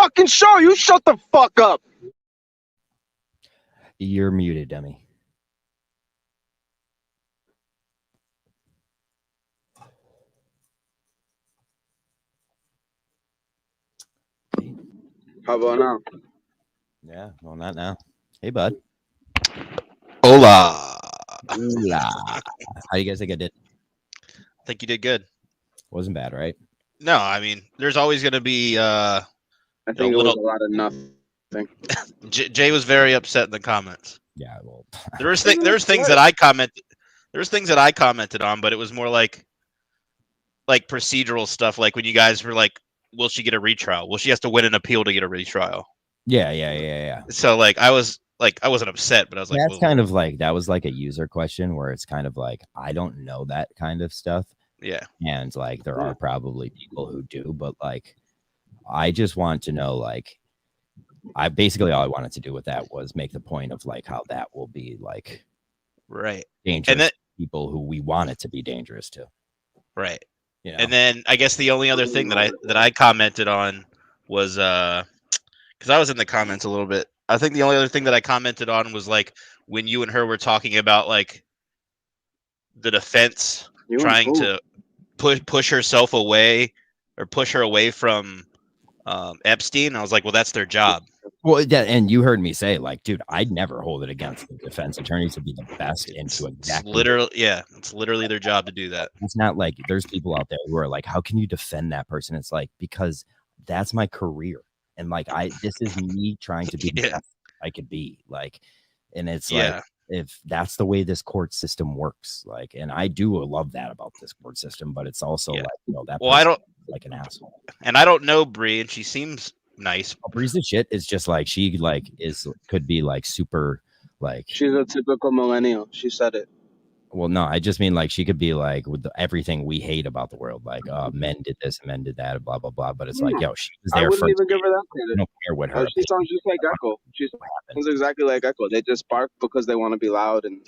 fucking show. You shut the fuck up. You're muted, dummy. How about now? Yeah, well, not now. Hey, bud. Hola. Hola. How you guys think I did? I think you did good. Wasn't bad, right? No, I mean, there's always going to be. I think it was a lot of nothing. Jay was very upset in the comments. Yeah, well, There's things that I commented. There's things that I commented on, but it was more like procedural stuff. Like when you guys were like, "Will she get a retrial?" Well, she has to win an appeal to get a retrial. yeah. So I wasn't upset, but I was like, that's kind of like that was like a user question where it's kind of like I don't know that kind of stuff. Yeah, and like there are probably people who do, but like I just want to know like I basically all I wanted to do with that was make the point of like how that will be like right dangerous and then, to people who we want it to be dangerous to. Right. You know? And then I guess the only other thing that I commented on was because I was in the comments a little bit. I think the only other thing that I commented on was like when you and her were talking about like the defense trying to push herself away or push her away from Epstein. I was like, well, that's their job. Well, and you heard me say, like, dude, I'd never hold it against the defense attorneys to be the best into exactly. It's literally their job to do that. It's not like there's people out there who are like, how can you defend that person? It's like, because that's my career. And like, this is me trying to be the best I could be. Like, and it's like, if that's the way this court system works, like, and I do love that about this court system, but it's also like, you know, that. Well, I don't like an asshole, and I don't know Bree, and she seems nice. Bree's the shit. Is just like she like could be like super like she's a typical millennial. She said it. Well, no, I just mean like she could be like with everything we hate about the world, like men did this, men did that, blah blah blah. But it's like, yo, she was there. I wouldn't even give her that credit. I don't care what her. She sounds just like Echo. She sounds exactly like Echo. They just bark because they want to be loud, and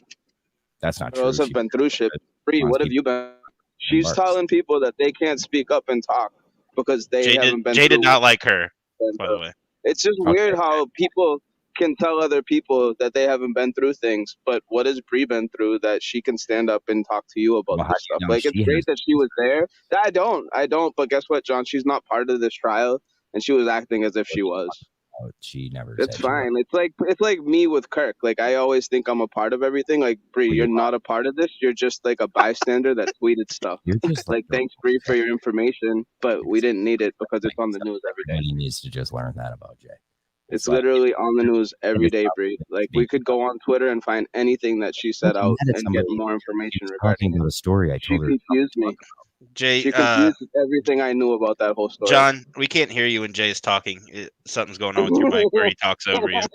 that's not true. Girls have been through shit. Bree, what have you been? She's telling people that they can't speak up and talk because they haven't been. Jay did not like her, by the way. It's just weird how people can tell other people that they haven't been through things, but what has Bree been through that she can stand up and talk to you about this stuff? Like, it's great that she was there. I don't. But guess what, John? She's not part of this trial, and she was acting as if she was. She never. It's fine. It's like me with Kirk. Like, I always think I'm a part of everything. Like, Bree, you're not a part of this. You're just like a bystander that tweeted stuff. You're just like thanks, Bree, for your information, but we didn't need it because it's on the news every day. Everybody needs to just learn that about Jay. It's literally on the news every day, Bree. Like, we could go on Twitter and find anything that she said out and get more information regarding the story. I told her. She confused me. Jay, she confused everything I knew about that whole story. John, we can't hear you when Jay's talking. Something's going on with your mic where he talks over you. I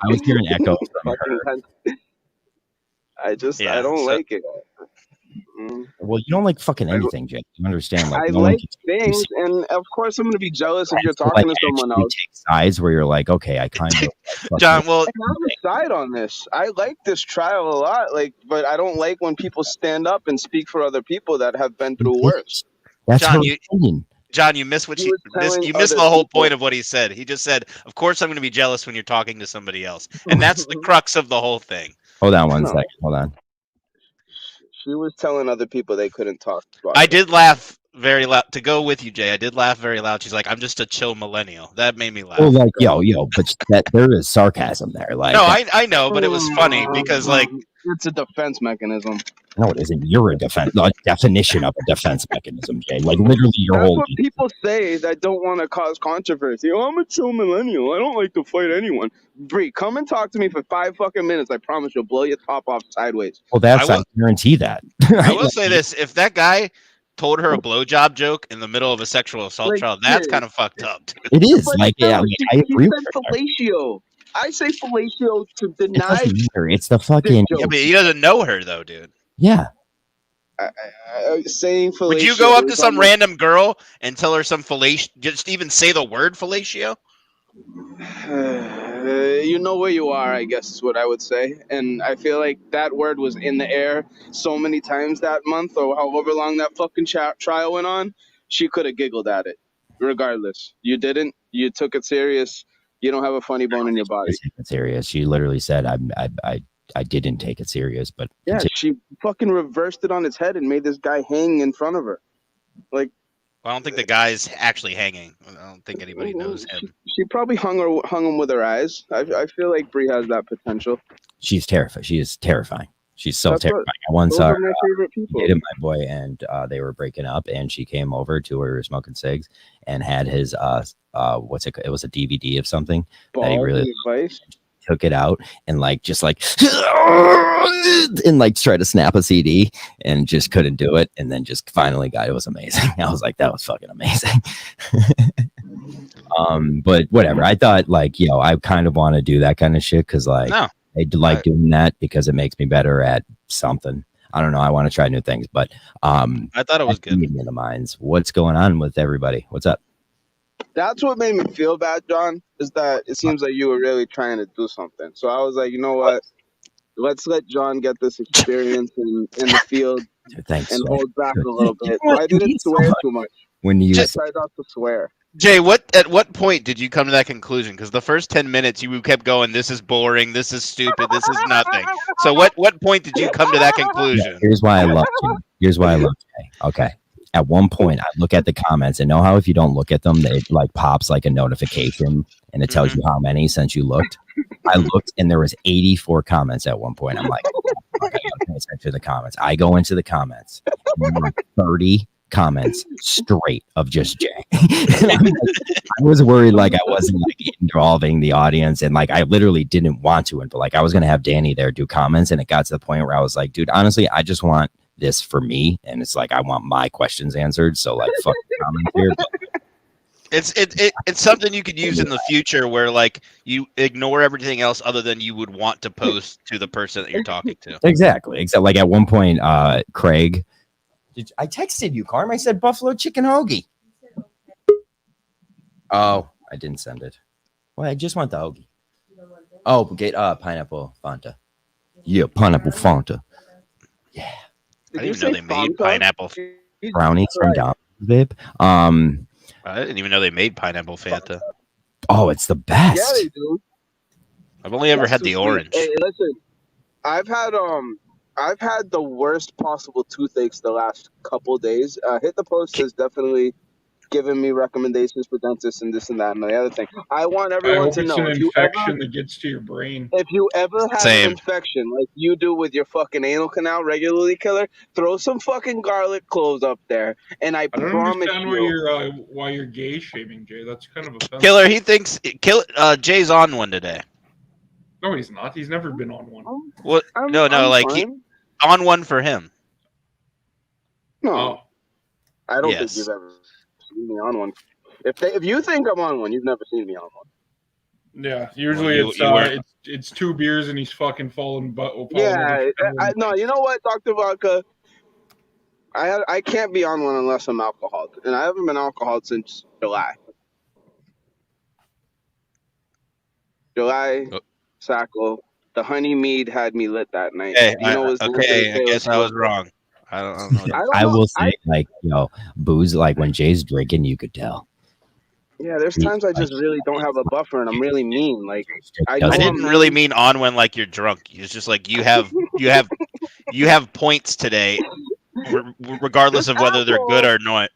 was hearing echo from her. I don't like it. Well, you don't like fucking anything, Jay. You understand? Like, I like things, and of course, I'm going to be jealous if you're talking to someone else. Take sides where you're like, okay, I kind of. John, well, I have a side on this. I like this trial a lot, but I don't like when people stand up and speak for other people that have been through worse. That's John, her opinion. John, you missed you missed the whole point of what he said. He just said, "Of course, I'm going to be jealous when you're talking to somebody else," and that's the crux of the whole thing. Hold on one second. Hold on. She was telling other people they couldn't talk about I did laugh very loud to go with you, Jay. I did laugh very loud. She's like, "I'm just a chill millennial." That made me laugh. Well, like, yo, but there is sarcasm there. Like, no, I know, but it was funny because, like, it's a defense mechanism. No, it isn't. You're a definition of a defense mechanism, Jay. Like, literally, your That's whole. What people say that don't want to cause controversy. Oh, I'm a chill millennial. I don't like to fight anyone. Bree, come and talk to me for 5 fucking minutes. I promise you'll blow your top off sideways. Well, I guarantee that. I will say this: if that guy told her a blowjob joke in the middle of a sexual assault trial, that's kind of fucked up. Dude. It is. Like, yeah, I agree with fellatio. I say fellatio to deny. It's the fucking. Yeah, but he doesn't know her though, dude. Yeah. Saying fellatio. Would you go up to some random girl and tell her some fellatio? Just even say the word fellatio? You know where you are, I guess is what I would say. And I feel like that word was in the air so many times that month or however long that fucking trial went on. She could have giggled at it. regardless. You didn't. You took it serious. You don't have a funny bone in your body. It's serious. She literally said, I didn't take it serious, but yeah, she fucking reversed it on its head and made this guy hang in front of her. Like, I don't think the guy's actually hanging. I don't think anybody knows him. She probably hung him with her eyes. I feel like Brie has that potential. She's terrified. She is terrifying. She's so terrifying. I once saw her dated my boy, and they were breaking up, and she came over to where we were smoking cigs and had his what's it? It was a DVD of something that he really took it out and like just like and like tried to snap a CD and just couldn't do it, and then just finally got it. It was amazing. I was like, that was fucking amazing. But whatever. I thought like, I kind of want to do that kind of shit because like I like doing that because it makes me better at something. I don't know. I want to try new things, but I thought it was good. Meeting of the minds. What's going on with everybody? What's up? That's what made me feel bad, John, is that it seems like you were really trying to do something. So I was like, you know what? Let's let John get this experience in the field. Thanks, and hold back a little bit. So I didn't swear too much. When you decided not to swear. Jay, at what point did you come to that conclusion? Because the first 10 minutes you kept going, this is boring, this is stupid, this is nothing. So what point did you come to that conclusion? Here's why I love you. Here's why I love Jay. Okay. At one point, I look at the comments and know how if you don't look at them, they like pops like a notification and it tells you how many since you looked. I looked and there was 84 comments at one point. I'm like, I gotta pay attention to the comments. I go into the comments. And there were 30 comments straight of just Jay. I was worried like I wasn't like involving the audience, and like I literally didn't want to, but like I was gonna have Danny there do comments, and it got to the point where I was like, dude, honestly, I just want this for me, and it's like I want my questions answered. So like, fuck the comments here. But it's something you could use in the future where like you ignore everything else other than you would want to post to the person that you're talking to. Exactly. Except like at one point, Craig. I texted you, Carm. I said buffalo chicken hoagie. Oh, I didn't send it. Well, I just want the hoagie. Oh, get pineapple Fanta. Yeah, pineapple Fanta. Yeah. I didn't even know they made pineapple brownies from Domino's, babe. I didn't even know they made pineapple Fanta. Oh, it's the best. Yeah, they do. I've only ever had the orange. Hey, listen, I've had the worst possible toothaches the last couple days. Hit the Post has definitely given me recommendations for dentists and this and that and the other thing. I want everyone to know it's an infection that gets to your brain. If you ever have an infection like you do with your fucking anal canal regularly, Killer, throw some fucking garlic cloves up there, and I promise you. Why you're gay shaming, Jay. That's kind of offensive. Killer, he thinks Jay's on one today. No, he's not. He's never been on one. What? No, like he on one for him. No, I don't think you've ever seen me on one. If you think I'm on one, you've never seen me on one. Yeah, usually it's 2 beers and he's fucking falling. Yeah, no. You know what, Dr. Vodka? I can't be on one unless I'm alcoholic, and I haven't been alcoholic since July. Sacco. The honey mead had me lit that night. Hey, I guess I was wrong. I don't know. I will say, like, booze, like when Jay's drinking, you could tell. Yeah, there's times I just really don't have a buffer, and I'm really mean. Like I didn't really mean on when like you're drunk. It's just like you have points today, regardless of whether they're good or not.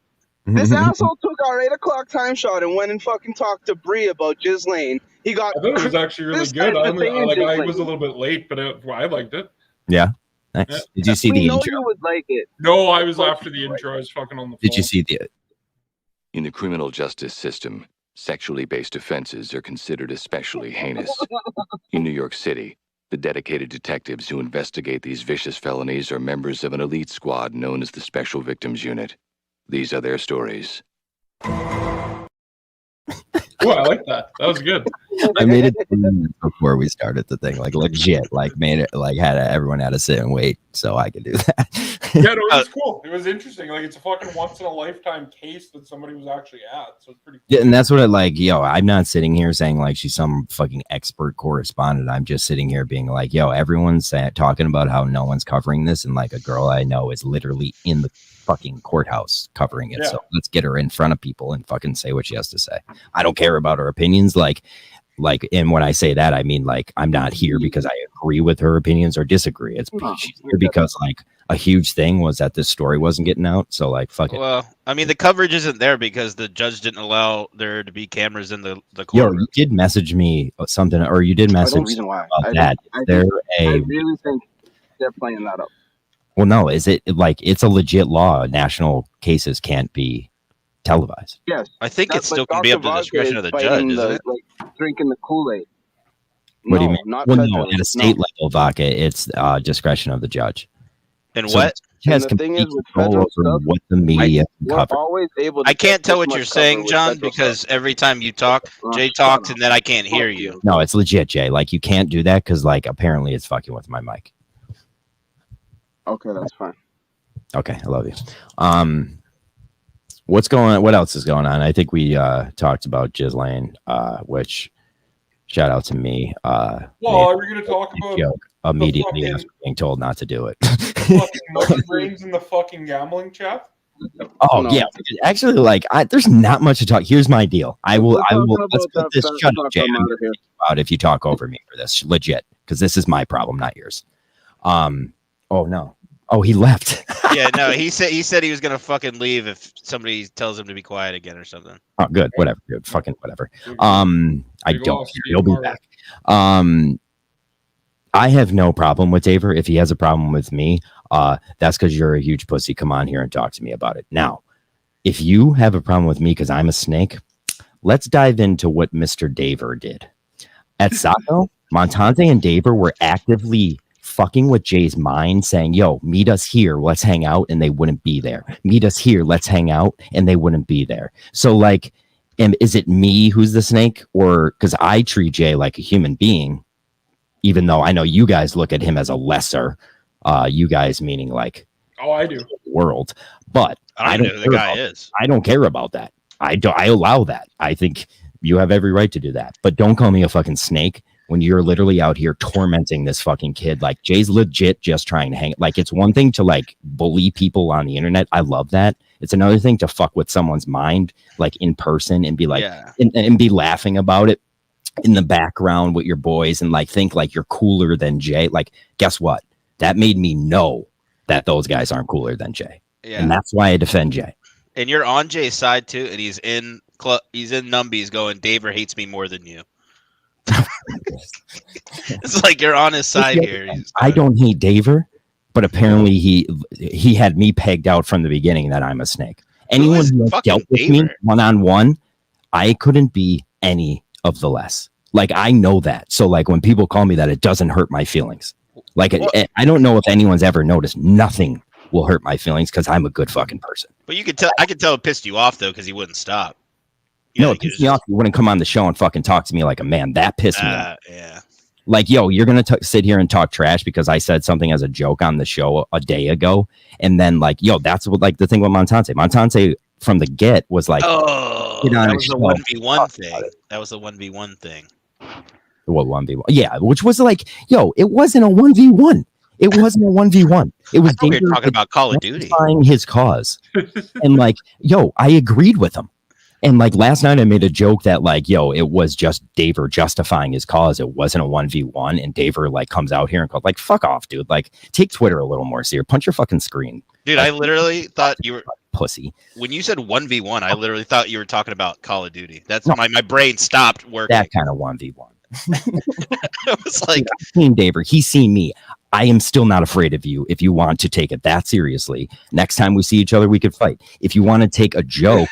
This asshole took our 8 o'clock time shot and went and fucking talked to Brie about Ghislaine. I thought it was actually really good. I was a little bit late, but I liked it. Yeah. Nice. Yeah. Did you see the intro? You would like it. No, I was after the intro. I was fucking on the phone. Did you see the... In the criminal justice system, sexually based offenses are considered especially heinous. In New York City, the dedicated detectives who investigate these vicious felonies are members of an elite squad known as the Special Victims Unit. These are their stories. Oh, I like that. That was good. I made it 10 minutes before we started the thing, like legit, like made it, like everyone had to sit and wait so I could do that. Yeah, no, it was cool. It was interesting. Like it's a fucking once in a lifetime case that somebody was actually at. So it's pretty cool. Yeah, and that's what I'm not sitting here saying like she's some fucking expert correspondent. I'm just sitting here being like, everyone's talking about how no one's covering this, and like a girl I know is literally in the fucking courthouse covering it. So let's get her in front of people and fucking say what she has to say. I don't care about her opinions. Like, and when I say that, I mean, like, I'm not here because I agree with her opinions or disagree. She's here because, like, a huge thing was that this story wasn't getting out. So, like, fuck it. Well, I mean, the coverage isn't there because the judge didn't allow there to be cameras in the court. Yo, you did message me something, or you did message about that. I really think they're playing that up. Well, no, is it like it's a legit law? National cases can't be televised. Yes, I think it still can be up to the discretion of the judge, isn't it? Like drinking the Kool-Aid. What do you mean? No, at a state level, Vaca, it's discretion of the judge. And so what? Has complete control over what the media cover. Always able to I can't tell what you're saying, John, because every time you talk, Jay talks, and then I can't hear you. No, it's legit, Jay. Like, you can't do that because, like, apparently it's fucking with my mic. Okay, that's fine. Okay, I love you. What's going on? What else is going on? I think we talked about Ghislaine, which shout out to me. Well, are we going to talk about immediately after being told not to do it? Fucking monkey brains in the fucking gambling chat? Oh no. Yeah, actually, like, there's not much to talk. Here's my deal. I will. Let's put this. Shut up, Jay. Out if you talk over me for this, legit, because this is my problem, not yours. Oh no. Oh, he left. Yeah, no, he said he was gonna fucking leave if somebody tells him to be quiet again or something. Oh, good. Whatever, dude. Fucking whatever. I don't. He'll be back. I have no problem with Daver. If he has a problem with me, that's because you're a huge pussy. Come on here and talk to me about it. Now, if you have a problem with me because I'm a snake, let's dive into what Mr. Daver did. At Saco, Montante and Daver were actively fucking with Jay's mind, saying, yo, meet us here, let's hang out, and they wouldn't be there. Meet us here, let's hang out, and they wouldn't be there. So, like, is it me who's the snake? Or because I treat Jay like a human being, even though I know you guys look at him as a lesser, you guys meaning like, oh, I do, world. But I don't know who the guy is. I don't care about that. I allow that. I think you have every right to do that. But don't call me a fucking snake when you're literally out here tormenting this fucking kid. Like, Jay's legit just trying to hang. Like, it's one thing to, like, bully people on the internet. I love that. It's another thing to fuck with someone's mind, like, in person, and be like, and be laughing about it in the background with your boys, and like think like you're cooler than Jay. Like, guess what? That made me know that those guys aren't cooler than Jay. Yeah. And that's why I defend Jay. And you're on Jay's side too, and he's in Numbies going, Daver hates me more than you. It's like you're on his side here. I don't hate Daver, but apparently he had me pegged out from the beginning that I'm a snake. Anyone who has dealt with me one-on-one, I couldn't be any of the less. Like, I know that. So, like, when people call me that, it doesn't hurt my feelings. Like, I don't know if anyone's ever noticed. Nothing will hurt my feelings because I'm a good fucking person. But you could tell. I could tell it pissed you off though because he wouldn't stop. No, it pissed me off. He wouldn't come on the show and fucking talk to me like a man. That pissed me off. Yeah. Like, yo, you're going to sit here and talk trash because I said something as a joke on the show a day ago. And then, like, yo, that's what, like, the thing with Montante. Montante from the get was like, that was the 1v1 thing. That was the 1v1 thing. What 1v1? Yeah, which was like, yo, it wasn't a 1v1. It wasn't a 1v1. It was we were talking about Call of Duty. His cause. And, like, yo, I agreed with him. And, like, last night I made a joke that, like, yo, it was just Daver justifying his cause. It wasn't a 1v1. And Daver, like, comes out here and goes, like, fuck off, dude. Like, take Twitter a little more serious. Punch your fucking screen. Dude, like, I literally thought you were pussy. When you said 1v1, I literally thought you were talking about Call of Duty. That's my brain stopped working. That kind of 1v1. I was like, I've seen Daver. He's seen me. I am still not afraid of you. If you want to take it that seriously, next time we see each other, we could fight. If you want to take a joke,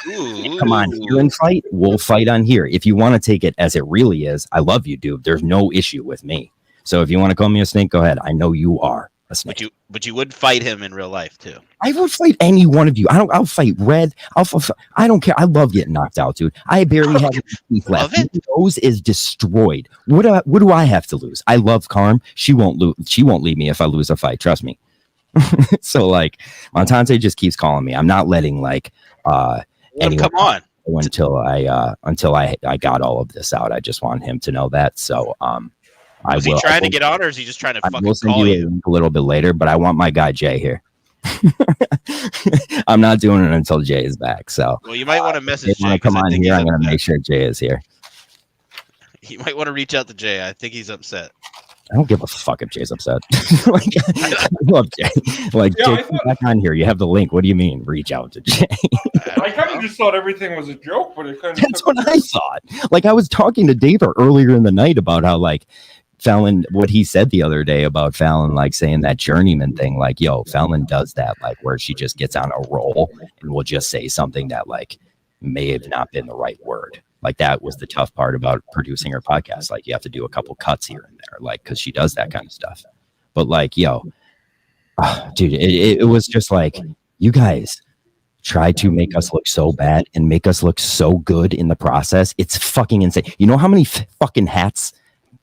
come on here and fight. We'll fight on here. If you want to take it as it really is, I love you, dude. There's no issue with me. So if you want to call me a snake, go ahead. I know you are a snake. But you would fight him in real life too. I would fight any one of you. I'll fight Red. I don't care. I love getting knocked out, dude. I barely have teeth left. My nose is destroyed. What do I have to lose? I love Carm. She won't lose. She won't leave me if I lose a fight. Trust me. So, like, Montante just keeps calling me. I'm not letting, like, anyone come on until I got all of this out. I just want him to know that. So is he trying to get on, or is he just trying to fucking we'll send call you a little bit later, but I want my guy Jay here. I'm not doing it until Jay is back. So, well, you might want to message Jay. Come on here. I'm going to make sure Jay is here. You might want to reach out to Jay. I think he's upset. I don't give a fuck if Jay's upset. Like, I love Jay. Like, Jay, come back on here. You have the link. What do you mean? Reach out to Jay. I kind of just thought everything was a joke, but it kind of. That's what I thought. Like, I was talking to Dave earlier in the night about how, like, Fallon, what he said the other day about Fallon, like saying that journeyman thing, like, yo, Fallon does that, like, where she just gets on a roll and will just say something that, like, may have not been the right word. Like, that was the tough part about producing her podcast. Like, you have to do a couple cuts here and there, like, because she does that kind of stuff. But, like, yo, dude, it was just like, you guys try to make us look so bad and make us look so good in the process. It's fucking insane. You know how many fucking hats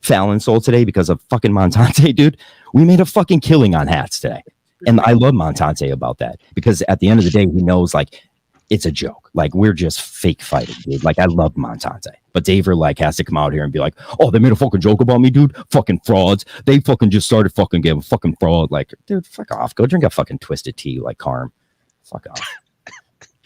Fallon sold today because of fucking Montante, dude? We made a fucking killing on hats today. And I love Montante about that, because at the end of the day, he knows, like, it's a joke. Like, we're just fake fighting, dude. Like, I love Montante, but Daver, like, has to come out here and be like, oh, they made a fucking joke about me, dude. Fucking frauds. They fucking just started fucking game. Fucking fraud. Like, dude, fuck off. Go drink a fucking twisted tea like Carm. Fuck off.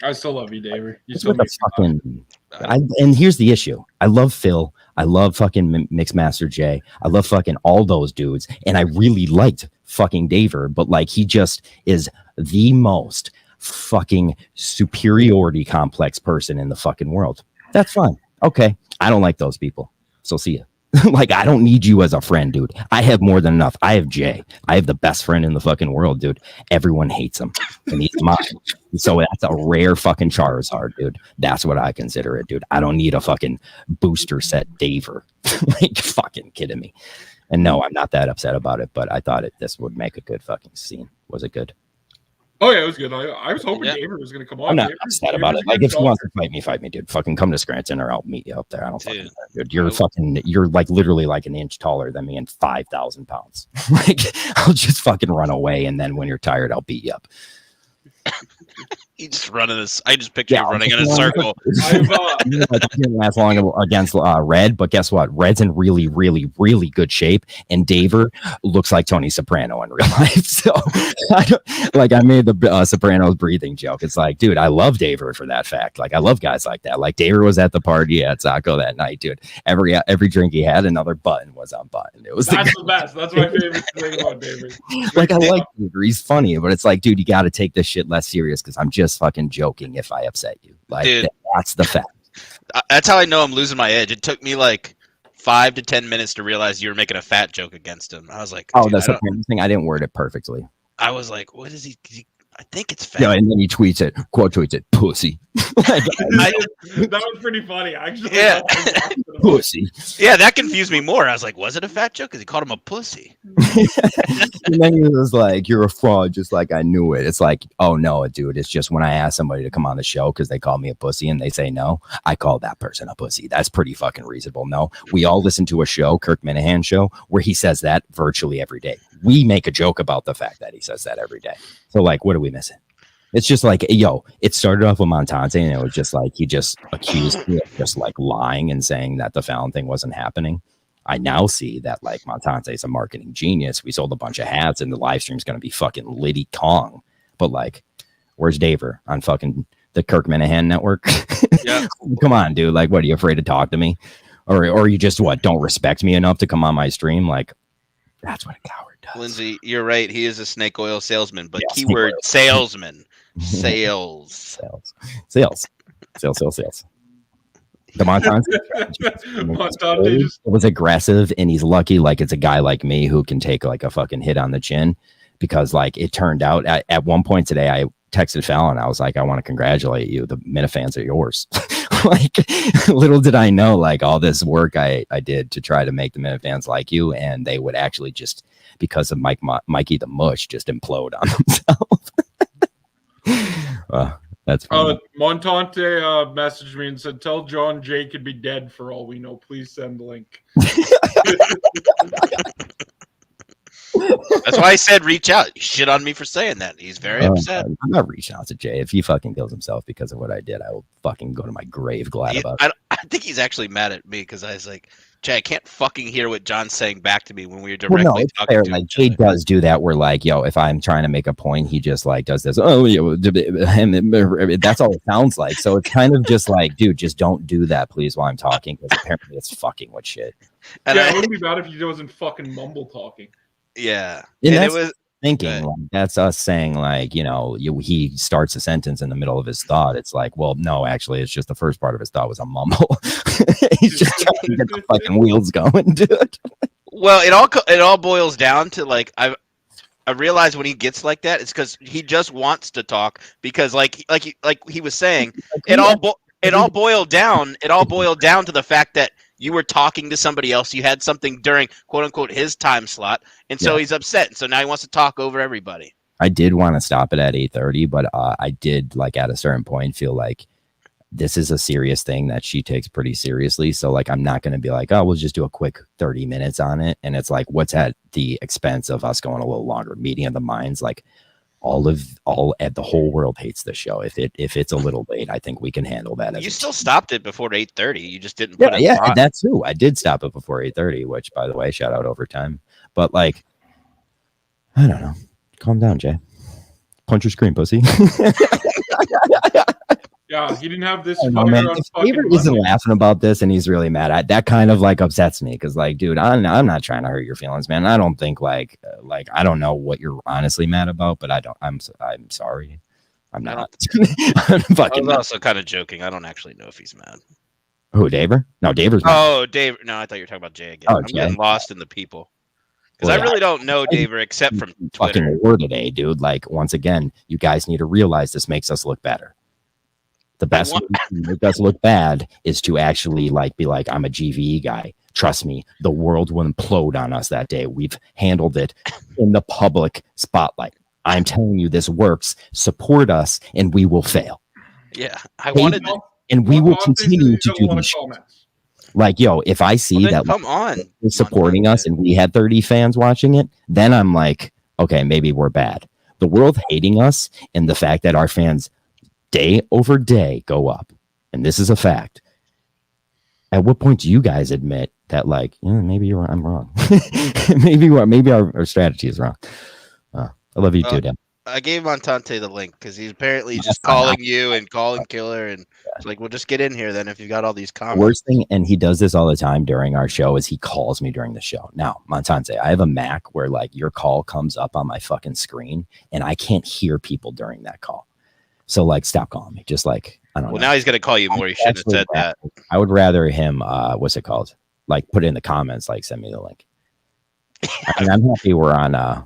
I still love you, Daver. You still fucking. And here's the issue. I love Phil. I love fucking Mixmaster J. I love fucking all those dudes. And I really liked fucking Daver, but, like, he just is the most fucking superiority complex person in the fucking world. That's fine. Okay. I don't like those people. So see ya. Like, I don't need you as a friend, dude. I have more than enough. I have Jay. I have the best friend in the fucking world, dude. Everyone hates him, and he's mine. So that's a rare fucking Charizard, dude. That's what I consider it, dude. I don't need a fucking booster set Daver. Like, fucking kidding me. And no, I'm not that upset about it, but I thought this would make a good fucking scene. Was it good? Oh yeah, it was good. I was hoping David was going to come on. I'm not upset about it. Like, if you want to fight me, dude. Fucking come to Scranton, or I'll meet you up there. I don't fucking care, dude. You're like literally like an inch taller than me and 5,000 pounds. Like, I'll just fucking run away, and then when you're tired, I'll beat you up. You just run in this. I just picture you running in a circle. I didn't last long against Red, but guess what? Red's in really, really, really good shape, and Daver looks like Tony Soprano in real life. So, I made the Sopranos breathing joke. It's like, dude, I love Daver for that fact. Like, I love guys like that. Like, Daver was at the party at Saco that night, dude. Every drink he had, another button was unbuttoned. It was the best. That's my favorite thing about Daver. Like, I like Daver. He's funny, but it's like, dude, you got to take this shit less serious, because I'm just fucking joking if I upset you. Like, dude, that's the fact. That's how I know I'm losing my edge. It took me like 5 to 10 minutes to realize you were making a fat joke against him. I was like, oh, that's the thing. I didn't word it perfectly. I was like, what is he? I think it's fat. Yeah, and then he tweets it, quote tweets it, pussy. That was pretty funny, actually. Yeah. Pussy. Yeah, that confused me more. I was like, was it a fat joke? Because he called him a pussy. And then he was like, you're a fraud, just like I knew it. It's like, oh, no, dude. It's just when I ask somebody to come on the show because they call me a pussy and they say no, I call that person a pussy. That's pretty fucking reasonable. No, we all listen to a show, Kirk Minahan show, where he says that virtually every day. We make a joke about the fact that he says that every day. So, like, what are we missing? It's just like, yo, it started off with Montante, and it was just like, he just accused me of just like lying and saying that the Fallon thing wasn't happening. I now see that, like, Montante is a marketing genius. We sold a bunch of hats, and the live stream's going to be fucking Liddy Kong. But, like, where's Daver on fucking the Kirk Minahan network? Yeah. Come on, dude. Like, what, are you afraid to talk to me? Or you just, what, don't respect me enough to come on my stream? Like, that's what a coward does. Lindsay, you're right. He is a snake oil salesman, but yeah, keyword salesman. Sales. The Montante was aggressive, and he's lucky. Like, it's a guy like me who can take like a fucking hit on the chin, because like it turned out at one point today, I texted Fallon. I was like, I want to congratulate you. The Minifans are yours. Like, little did I know, like, all this work I did to try to make the Minifans like you, and they would actually just, because of Mikey the Mush, just implode on themselves. That's funny. Montante messaged me and said, tell John Jay could be dead for all we know. Please send the link. That's why I said reach out. You shit on me for saying that. He's very upset. I'm not reaching out to Jay. If he fucking kills himself because of what I did, I will fucking go to my grave glad about it. think he's actually mad at me because I was like, Jay, I can't fucking hear what John's saying back to me when we were directly it's talking fair. to Like each Jay other. does do that where like, yo, if I'm trying to make a point, he just like does this. Oh, yeah, that's all it sounds like. So it's kind of just like, dude, just don't do that, please, while I'm talking, because apparently it's fucking with shit. And it wouldn't be bad if he wasn't fucking mumble talking. Yeah, and it was thinking like, that's us saying like, he starts a sentence in the middle of his thought. It's like, well, no, actually, it's just the first part of his thought was a mumble. He's just trying to get the fucking wheels going, dude. Well, it all boils down to like I realize when he gets like that, it's because he just wants to talk because like he was saying, it all boiled down to the fact that you were talking to somebody else. You had something during quote unquote his time slot, and so he's upset. And so now he wants to talk over everybody. I did want to stop it at 8:30, but I did like at a certain point feel like this is a serious thing that she takes pretty seriously. So like, I'm not going to be like, oh, we'll just do a quick 30 minutes on it. And it's like, what's at the expense of us going a little longer? Meeting of the minds, like the whole world hates the show. If it's a little late, I think we can handle that. You still stopped it before 8:30. You just didn't put it. Yeah, that's too. I did stop it before 8:30, which by the way, shout out overtime. But like, I don't know. Calm down, Jay. Punch your screen, pussy. Yeah, he didn't have this. Favorite isn't laughing about this, and he's really mad. That kind of like upsets me because, like, dude, I'm not trying to hurt your feelings, man. I don't think like I don't know what you're honestly mad about, but I'm sorry. I'm not. I was also kind of joking. I don't actually know if he's mad. Who, Daver? No, Daver's mad. Oh, Dave. No, I thought you were talking about Jay again. I'm getting lost in the people. Because I really don't know Daver except from Twitter. Fucking word today, dude. Like, once again, you guys need to realize this makes us look better. The best way to make us look bad is to actually be like, I'm a GVE guy. Trust me, the world will implode on us that day. We've handled it in the public spotlight. I'm telling you, this works. Support us, and we will fail. Yeah, I wanted to, and we will continue to do these. Like, yo, if I see that come on is supporting us and we had 30 fans watching it, then I'm like, okay, maybe we're bad. The world hating us and the fact that our fans day over day go up, and this is a fact. At what point do you guys admit that, like, maybe I'm wrong? maybe our strategy is wrong. I love you too, Dan. I gave Montante the link because he's apparently just calling you and calling Killer, and it's like, well, just get in here then if you got all these comments. The worst thing, and he does this all the time during our show, is he calls me during the show. Now, Montante, I have a Mac where like your call comes up on my fucking screen, and I can't hear people during that call. So like, stop calling me. Just like, I don't know. Well, now he's gonna call you more. You shouldn't have said that. I would rather him. What's it called? Like, put it in the comments. Like, send me the link. I mean, I'm happy we're on a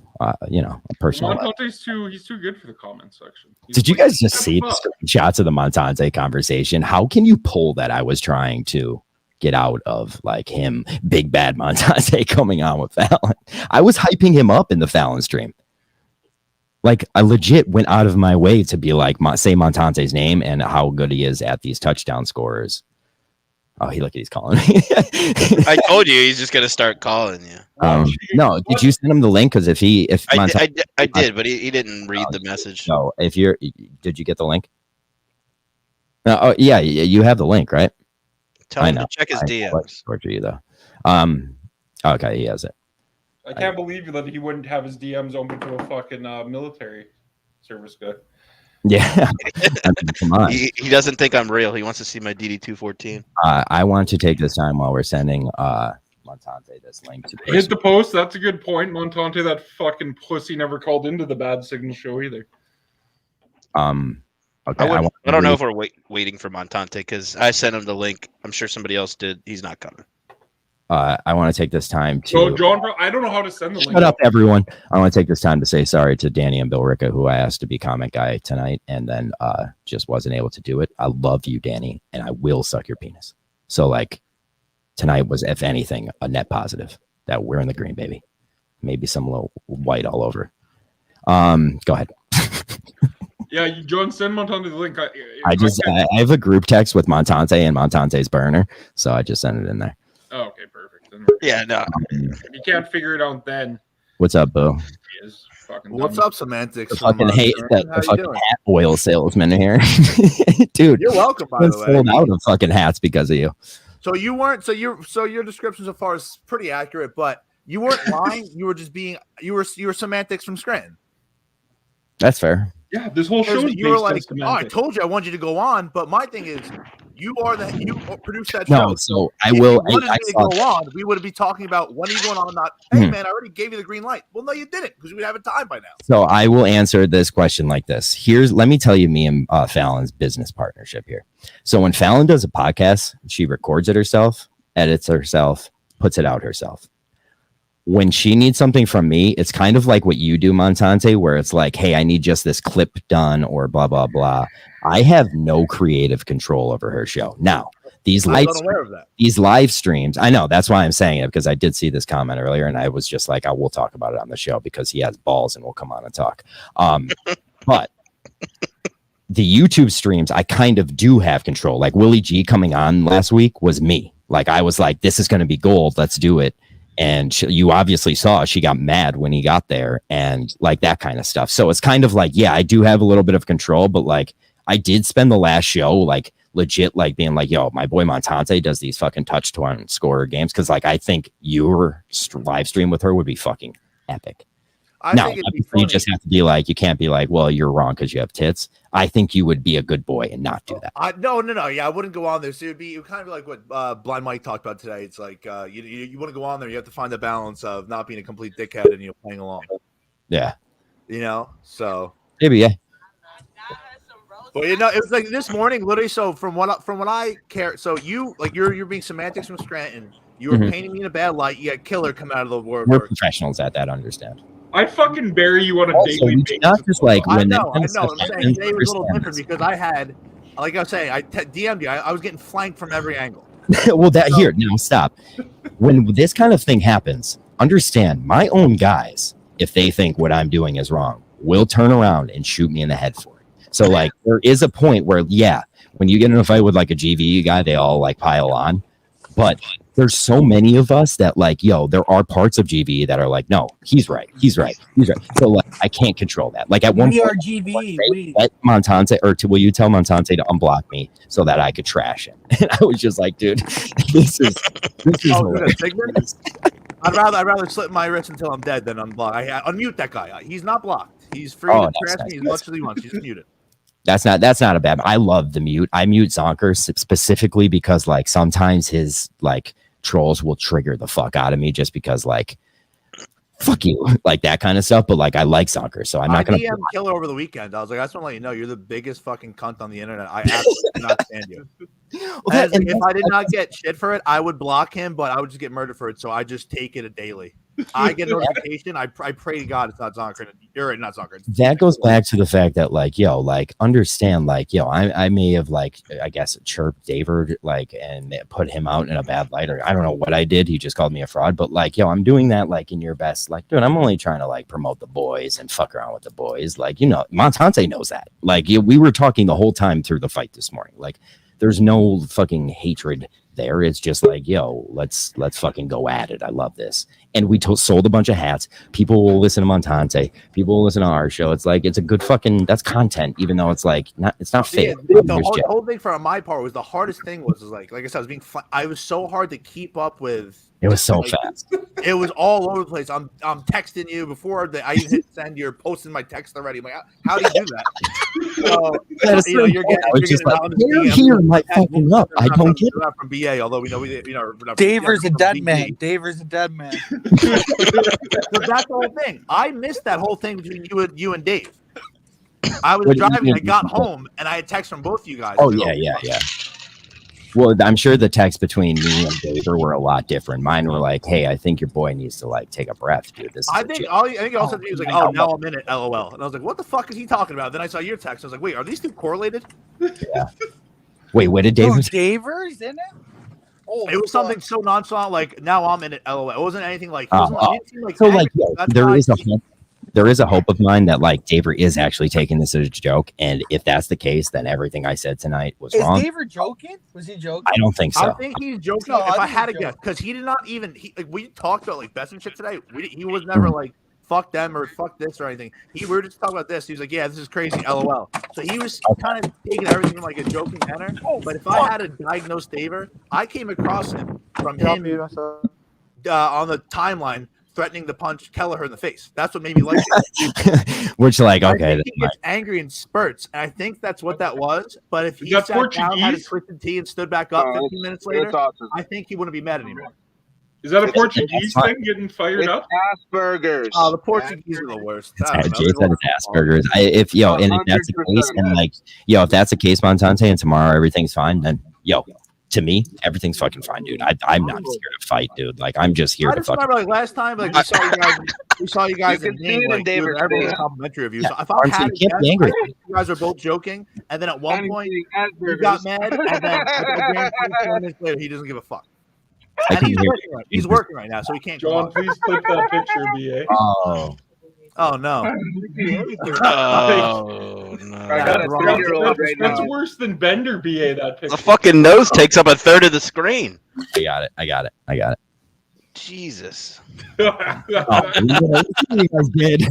personal. Montante's he's too good for the comment section. Did you guys just see the screenshots of the Montante conversation? How can you pull that I was trying to get out of like him, big bad Montante coming on with Fallon? I was hyping him up in the Fallon stream. Like, I legit went out of my way to be like, say Montante's name and how good he is at these touchdown scorers. Oh, he's calling me. I told you he's just gonna start calling you. No, did you send him the link? Because I did, but he didn't read the message. No, did you get the link? No, oh yeah, you have the link, right? Tell him to check his DMs. For you though. Okay, he has it. I can't believe that he wouldn't have his DMs open to a fucking military service guy. Yeah, I mean, come on. He doesn't think I'm real. He wants to see my DD-214. I want to take this time while we're sending Montante this link to hit the post. That's a good point. Montante, that fucking pussy, never called into the Bad Signal show either. Okay. I don't know if we're waiting for Montante because I sent him the link. I'm sure somebody else did. He's not coming. I want to take this time to. So, John, I don't know how to send the link. Shut up, everyone. I want to take this time to say sorry to Danny and Bill Ricca, who I asked to be comment guy tonight, and then just wasn't able to do it. I love you, Danny, and I will suck your penis. So, like, tonight was, if anything, a net positive that we're in the green, baby. Maybe some little white all over. Go ahead. Yeah, John, send Montante the link. I have a group text with Montante and Montante's burner, so I just sent it in there. Oh, okay, perfect. Yeah, no. If you can't figure it out then. What's up, Boo? fucking. What's up, semantics? The fucking hate, the fucking hat oil salesman here, dude. You're welcome. By the way, sold out of fucking hats because of you. So you weren't. So your description so far is pretty accurate, but you weren't lying. You were just being. You were semantics from Scranton. That's fair. Yeah, this whole show is you were based on like, semantics. I told you I want you to go on, but my thing is, you produced that No, show. so I If will. you wanted I me to saw go on, we would be talking about when are you going on? Not, hey man, I already gave you the green light. Well, no, you didn't because we'd have a time by now. So I will answer this question like this. Let me tell you me and Fallon's business partnership here. So when Fallon does a podcast, she records it herself, edits herself, puts it out herself. When she needs something from me, it's kind of like what you do, Montante, where it's like, hey, I need just this clip done or blah, blah, blah. I have no creative control over her show. Now, these live streams, I know, that's why I'm saying it, because I did see this comment earlier and I was just like, I will talk about it on the show because he has balls and we'll come on and talk. But the YouTube streams, I kind of do have control. Like Willie G coming on last week was me. Like I was like, this is going to be gold. Let's do it. And you obviously saw she got mad when he got there and like that kind of stuff. So it's kind of like, yeah, I do have a little bit of control, but like I did spend the last show like legit like being like, yo, my boy Montante does these fucking touchdown scorer games. Cause like I think your live stream with her would be fucking epic. I think it'd be funny. You just have to be like, you can't be like, well, you're wrong because you have tits. I think you would be a good boy and not do that. No. Yeah, I wouldn't go on there. So it would kind of be like what Blind Mike talked about today. It's like you want to go on there. You have to find the balance of not being a complete dickhead and playing along. Yeah. So maybe, yeah. But it was like this morning, literally. So from what I care, so you're being semantics from Scranton. You were painting me in a bad light. You had Killer come out of the word. We're professionals at that. Understand? I'd fucking bury you on a daily basis. Not just like I know. I'm saying today was a little different because I had, like I was saying, I DM'd you. I was getting flanked from every angle. Well, here now stop. When this kind of thing happens, understand my own guys, if they think what I'm doing is wrong, will turn around and shoot me in the head for it. So like there is a point where, yeah, when you get in a fight with like a GVE guy, they all like pile on. But there's so many of us that like, yo, there are parts of GVE that are like, no, he's right. So like, I can't control that. Like at one point, GVE. Let Montante, will you tell Montante to unblock me so that I could trash him? And I was just like, dude, this is I'd rather slit my wrist until I'm dead than unblock. I unmute that guy. He's not blocked. He's free to trash me as much as he wants. He's muted. That's not a bad. I love the mute. I mute Zonker specifically because like sometimes his like trolls will trigger the fuck out of me just because like fuck you, like that kind of stuff. But like I like Zonker, so I'm not gonna DM Killer over the weekend. I was like, I just want to let you know you're the biggest fucking cunt on the internet. I absolutely cannot stand you. Well, if I did not get shit for it, I would block him, but I would just get murdered for it. So I just take it a daily. I get a notification. I pray to God it's not Zonker. You're not Zonker. That goes back to the fact that like, yo, like understand, like, yo, I may have like, I guess chirped David like and put him out in a bad light, or I don't know what I did. He just called me a fraud, but like, yo, I'm doing that like in your best. Like, dude, I'm only trying to like promote the boys and fuck around with the boys. Like, Montante knows that. Like, we were talking the whole time through the fight this morning. Like, there's no fucking hatred there. It's just like, yo, let's fucking go at it. I love this. And we sold a bunch of hats. People will listen to Montante. People will listen to our show. It's like, it's a good fucking, that's content, even though it's like, it's not fake. Yeah, the whole thing for my part was the hardest thing was like I said, I was so hard to keep up with. It was so fast. It was all over the place. I'm texting you before I even hit send. You're posting my text already. I'm like, how do you do that? So, you're getting like, here, my fucking up. I don't get it. From BA, although we know Daver's a dead man. Daver's a dead man. But that's the whole thing. I missed that whole thing between you and Dave. I was driving. I got home and I had texts from both of you guys. Oh yeah. Well, I'm sure the texts between me and Daver were a lot different. Mine were like, "Hey, I think your boy needs to like take a breath, dude." I think also he was like, "Oh, now I'm in it, LOL," and I was like, "What the fuck is he talking about?" Then I saw your text. I was like, "Wait, are these two correlated?" Yeah. Wait, what did Daver? Daver's in it. Oh, it was something so nonchalant, like now I'm in it, LOL. It wasn't anything like. There is a hope of mine that like Daver is actually taking this as a joke, and if that's the case, then everything I said tonight was wrong. Is Daver joking? Was he joking? I don't think so. I think he's joking. No, if I had to guess, because he did not even. We talked about like best and shit today. He was never like fuck them or fuck this or anything. We were just talking about this. He was like, yeah, this is crazy, LOL. So he was kind of taking everything in like a joking manner. But if I had to diagnose Daver, I came across him from him on the timeline threatening to punch Kelleher in the face. That's what made me like it. Which, like, okay. He gets angry in spurts, and I think that's what that was. But if he sat down, had a twisted tea, and stood back up 15 minutes later, I think he wouldn't be mad anymore. Is that a Portuguese thing getting fired up? Asperger's. Oh, the Portuguese are the worst. Jay said it's Asperger's. If that's the case, and like, if that's the case, Montante, and tomorrow everything's fine, then to me, everything's fucking fine, dude. I'm not scared to fight, dude. Like, I'm just here to fucking. Remember, like last time, like we saw you guys in game, like, everyone was complimentary of you. So if I had to guess, I think you guys are both joking, and then at one point you got mad, and then 4 minutes later he doesn't give a fuck. And he's working right now, so he can't. John, please click that picture, BA. Oh no! Oh no! That's worse than Bender, BA. That picture. The fucking nose takes up a third of the screen. I got it. Jesus. You guys did.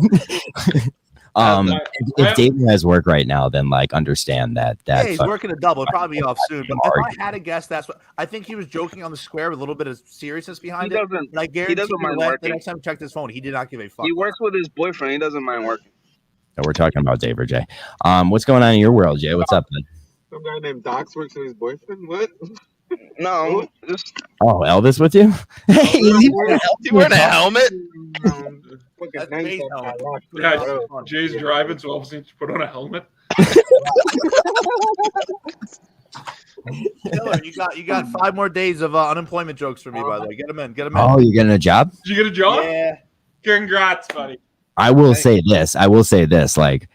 If David has work right now, then like understand that. Yeah, he's working a double. It'll probably be off soon. But if I had to guess, that's what I think he was joking on the square with a little bit of seriousness behind it. And I guarantee the next time he checked his phone, he did not give a fuck. He works with his boyfriend. He doesn't mind working. So we're talking about Dave or Jay. What's going on in your world, Jay? What's up, man? Some guy named Docs works with his boyfriend. What? No, just Elvis with you? Hey, is he wearing a helmet? Yeah, Jay's driving, so Elvis needs to put on a helmet. Killer, you got 5 more days of unemployment jokes for me, by the way. Get them in. Oh, you're getting a job? Did you get a job? Yeah. Congrats, buddy. I will say this. Like,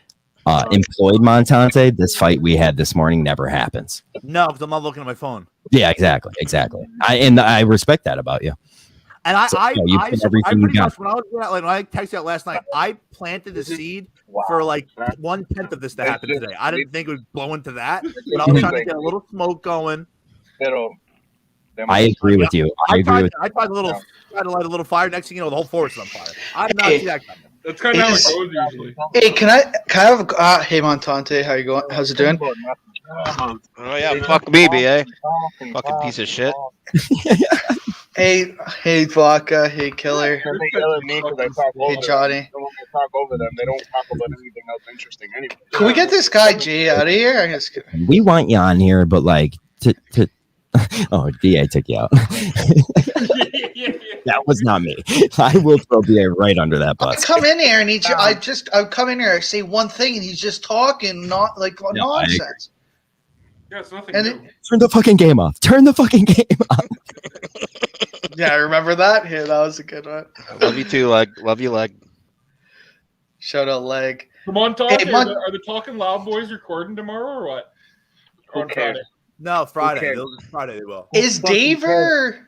employed Montante, this fight we had this morning never happens. No, because I'm not looking at my phone. Yeah, exactly. I respect that about you. And I pretty much when I texted you out last night, I planted the seed for like 1/10 of this to happen today. I didn't think it would blow into that, but I was trying to get a little smoke going. I agree with you. I tried to light a little fire. Next thing you know, the whole forest is on fire. I did not see that coming. That's kind of how it goes usually. Hey, can I have hey Montante, how you going? How's it doing? Oh yeah, fuck me, BA. Fucking piece of shit. Hey, Vodka. Hey, Killer. Hey, Johnny. Talk over them. They don't talk about anything else interesting anyway. Can we get this guy Jay out of here? We want you on here, but like to oh, DA took you out. That was not me. I will throw DA right under that bus. I come in here and I come in here, I say one thing, and he's just talking nonsense. Yeah, it's nothing and new. Turn the fucking game off. Yeah, I remember that. Yeah, that was a good one. Love you too, Leg. Love you, Leg. Shout out, Leg. Come on, Tom. Hey, are the Talking Loud Boys recording tomorrow or what? Or on Friday? No, Friday. Friday they will. Is Daver?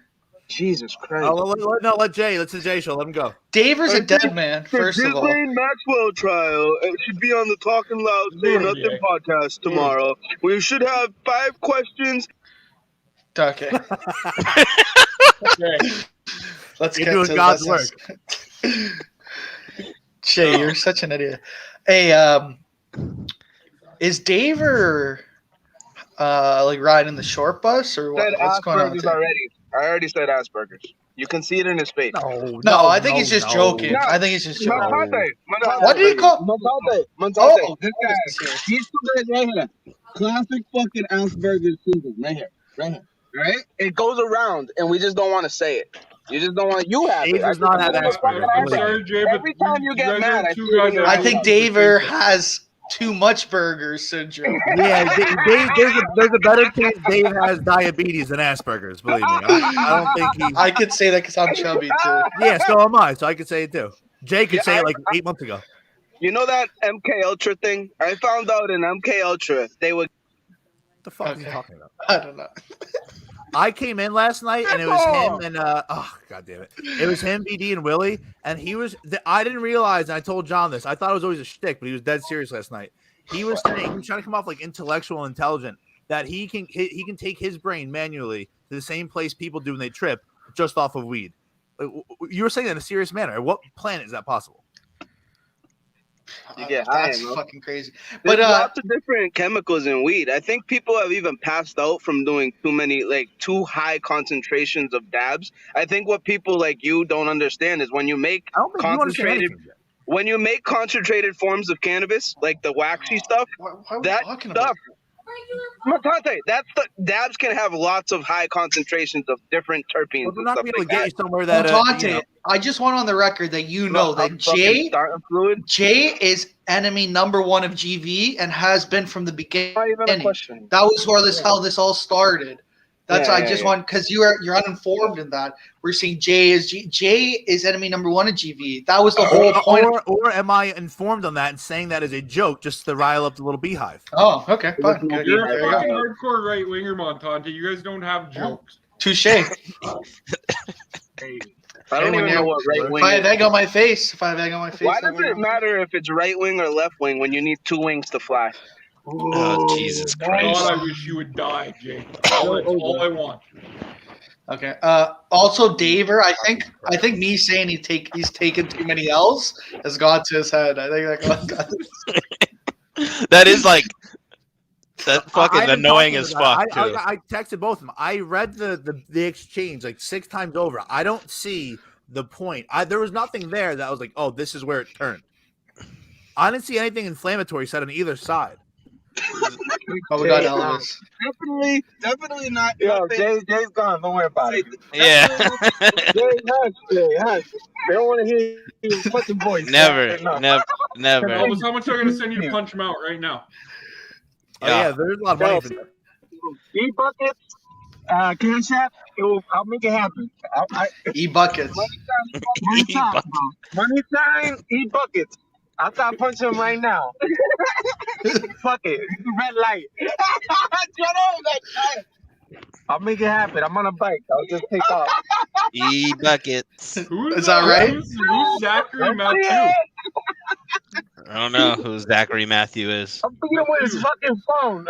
Jesus Christ! Let Jay. Let's the Jay show. Let him go. Daver's a dead man. First of all, the Maxwell trial. It should be on the Talking Loud Say Nothing podcast tomorrow. We should have 5 questions. Okay. Let's get to God's work. Jay, you're such an idiot. Hey, is Daver like riding the short bus or what? What's going on? I already said Asperger's. You can see it in his face. No, I think he's just joking. No. I think he's just joking. What did he call? Montante. Oh, this guy. He's right here. Classic fucking Asperger's syndrome. Right here. Right? It goes around, and we just don't want to say it. You just don't want to. You have it. Does not have Asperger's. I'm sorry, Jay, but every time you get mad, I think Daver has too much burger syndrome. Yeah, there's a better chance Dave has diabetes than Asperger's. Believe me, I don't think he. I could say that because I'm chubby too. Yeah, so am I. So I could say it too. Jay could say it like 8 months ago. You know that MK Ultra thing? I found out in MK Ultra they would. What the fuck are you talking about? I don't know. I came in last night and it was him and god damn it. It was him, BD, and Willie, and he was I didn't realize, and I told John this. I thought it was always a shtick, but he was dead serious last night. He was trying to come off like intellectual and intelligent, that he can take his brain manually to the same place people do when they trip, just off of weed. You were saying that in a serious manner. At what planet is that possible? You get high, That's bro. fucking crazy. There's But lots of different chemicals in weed. I think people have even passed out from doing too high concentrations of dabs. I think what people like you don't understand is when you make concentrated forms of cannabis, like the waxy stuff, dabs can have lots of high concentrations of different terpenes. We're not and going stuff to get you somewhere Well, that. Dante, I just want on the record that you know that Jay is enemy number one of GV and has been from the beginning. Not even a question. That was where how this all started. That's I just want because you're uninformed in that. We're seeing Jay is enemy number one of GV. That was the whole point. Or am I informed on that and saying that as a joke just to rile up the little beehive? Oh, okay, fine. You're a fucking hardcore right winger, Montante. You guys don't have jokes. Touche. I don't even know what right wing. If I have egg on my face, Why does it matter if it's right wing or left wing when you need two wings to fly? Oh, Jesus Christ. God, I wish you would die, Jay. That's all I want. Okay. Also, Daver, I think me saying he's taken too many L's has got to his head. I think that got That is like that fucking annoying as fuck. I texted both of them. I read the exchange like 6 times over. I don't see the point. There was nothing there that I was like, oh, this is where it turned. I didn't see anything inflammatory said on either side. Oh, we got Elvis. Definitely not. Yo, Jay's gone. Don't worry about it. Yeah. Jay, hush. They don't want to hear you fucking voice. Never. Elvis, how much are you going to send you to punch him out right now? Oh, yeah, there's a lot of money for that. E-buckets, Cash App, I'll make it happen. E-buckets. Money time, E-buckets. I'll start punching him right now. Fuck it. Red light. I'll make it happen. I'm on a bike. I'll just take off. E-buckets. Is that right? Who's Zachary Matthew? I don't know who Zachary Matthew is. I'm thinking with his fucking phone.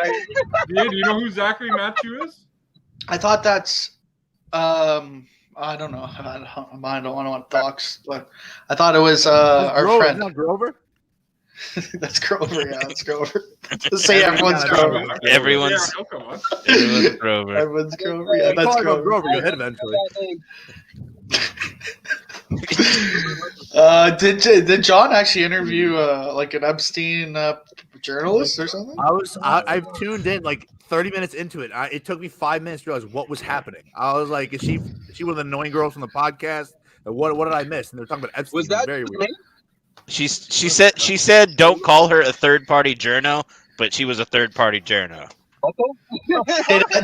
Yeah, do you know who Zachary Matthew is? I thought that's I don't know. I don't want to talk, but I thought it was our Grover, friend. not Grover? That's Grover. Yeah, that's Grover. Just say everyone's Grover. Everyone's Grover. Everyone's Grover. Yeah, that's Grover. Grover. You'll hit eventually. Did John actually interview like an Epstein journalist or something? I've tuned in like 30 minutes into it. It took me 5 minutes to realize what was happening. I was like, is she one of the annoying girls from the podcast? What did I miss? And they're talking about Epstein. Was that very weird. She said don't call her a third party journo, but she was a third party journo.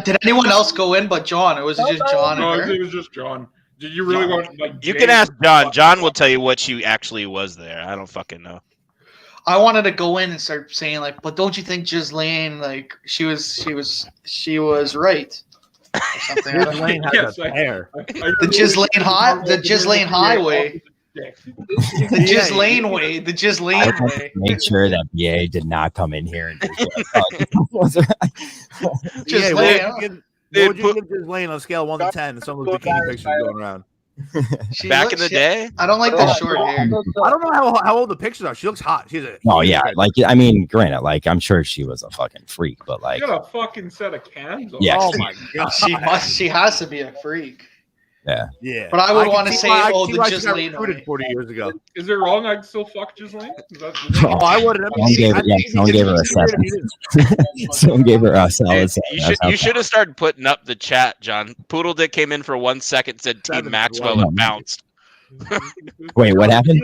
Did anyone else go in but John, or was it just John? No, it was just John. Did you really want like? You can ask John. John will tell you what she actually was there. I don't fucking know. I wanted to go in and start saying like, but don't you think Ghislaine, like she was right? Or something. Ghislaine has hair. The Ghislaine Highway. The Ghislaine way. The Ghislaine way. Make sure that BA did not come in here and Ghislaine. What would you give Ghislaine on a scale of 1 to 10? Some of the bikini pictures going around. Back in the day, I don't like the short hair. I don't know how old the pictures are. She looks hot. She's a like I mean, granted, like I'm sure she was a fucking freak, but like you got a fucking set of cans. Yeah. Oh my god. She has to be a freak. Yeah. But I would want to say, the Ghislaine recruited 40 years ago. Is it wrong? I'd still fuck Ghislaine. Oh, I wouldn't. Someone gave her a 7. Someone gave her a solid 7. You should have started putting up the chat, John. Poodle Dick came in for 1 second, said Team Maxwell, and bounced. Wait, what happened?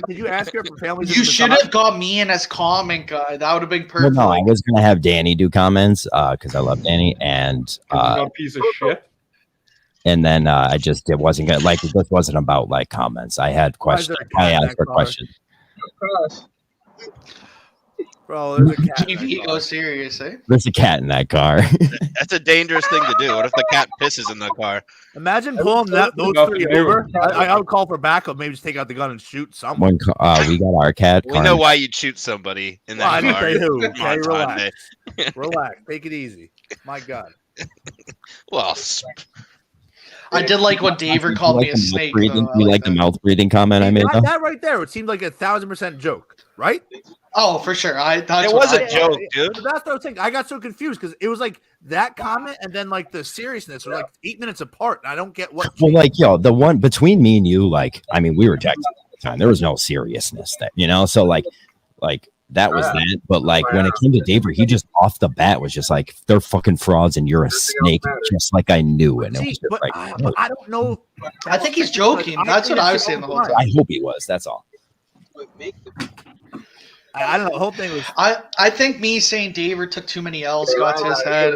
Did you ask her for families? You should have got me in as comment guy. That would have been perfect. Well, no, I was gonna have Danny do comments because I love Danny, and a piece of shit. And then it wasn't good. Like, it just wasn't about like comments. I had questions. I asked for questions. Bro, there's a cat. GV serious, eh? There's a cat in that car. That's a dangerous thing to do. What if the cat pisses in the car? Imagine pulling those 3 over. I would call for backup. Maybe just take out the gun and shoot someone. We got our cat. We know why you'd shoot somebody in that car. I who. Okay, relax. Relax. Take it easy. My God. Well, I did like what David called me a snake. You like the mouth breathing comment I made? That right there. It seemed like 1,000% joke. right? Oh, for sure. It was a joke, dude. But that's what I was saying. I got so confused because it was like that comment and then like the seriousness were like 8 minutes apart. And I don't get what. Well, like, yo, the one between me and you, like, I mean, we were texting all the time. There was no seriousness that, so like that was that. But like when it came to David, he just off the bat was just like, they're fucking frauds and you're a snake, just like I knew. And it was just like, I don't know. I think he's joking. That's what I was saying the whole time. I hope he was. That's all. I don't know. The whole thing was. I think me saying David took too many L's got to his head.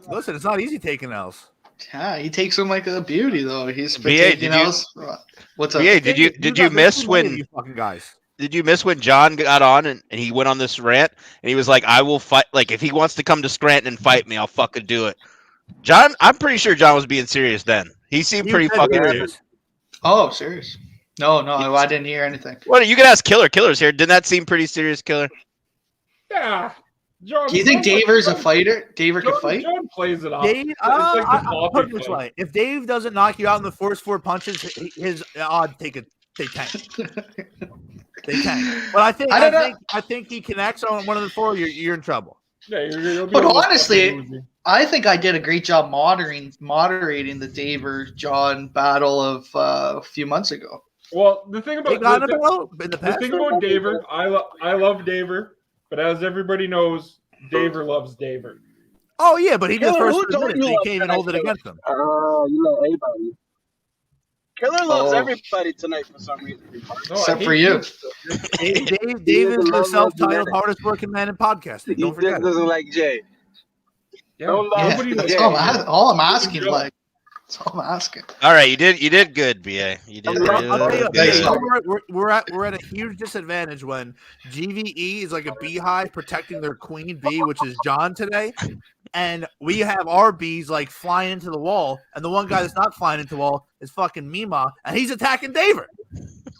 Listen, it's not easy taking L's. Yeah, he takes them like a beauty though. He's BA, taking L's. What's up? BA, did you miss when you fucking guys? Did you miss when John got on and he went on this rant and he was like, I will fight, like if he wants to come to Scranton and fight me, I'll fucking do it. John, I'm pretty sure John was being serious then. He seemed pretty fucking serious. Oh, serious. No, I didn't hear anything. Well, you can ask Killer. Killer's here. Didn't that seem pretty serious, Killer? Yeah. John, do you think Daver's a fighter? Daver can fight? John plays it off. I'll put it this way. If Dave doesn't knock you out in the first 4 punches, his odds they tank. They tank. But I think he connects on one of the 4. You're in trouble. Yeah, but honestly, I think I did a great job moderating the Daver John battle of a few months ago. Well, the thing about Daver, I love Daver, but as everybody knows, Daver loves Daver. Oh yeah, but he did first minute. He can't even hold it against him. You love everybody. Killer loves everybody tonight for some reason. Except for you. Dave is the self-titled hardest working man in podcasting. Don't forget. He doesn't like Jay. All I'm asking, like. That's all I'm asking. All right, you did good, BA. You did. We're at a huge disadvantage when GVE is like a beehive protecting their queen bee, which is John today, and we have our bees like flying into the wall, and the one guy that's not flying into the wall is fucking Mima, and he's attacking David.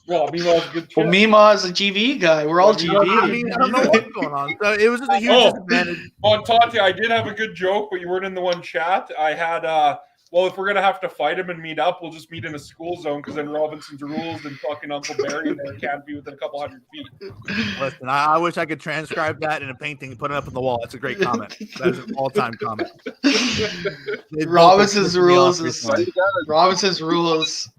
Well, Mima's good. Well, Mima is a GVE guy. We're all GVE. I mean, I don't know what's going on. So it was just a huge disadvantage. On Tati, I did have a good joke, but you weren't in the one chat. I had well, if we're gonna have to fight him and meet up, we'll just meet in a school zone because then Robinson's rules and fucking Uncle Barry there can't be within a couple hundred feet. Listen, I wish I could transcribe that in a painting and put it up on the wall. That's a great comment. That is an all-time comment. Robinson's rules.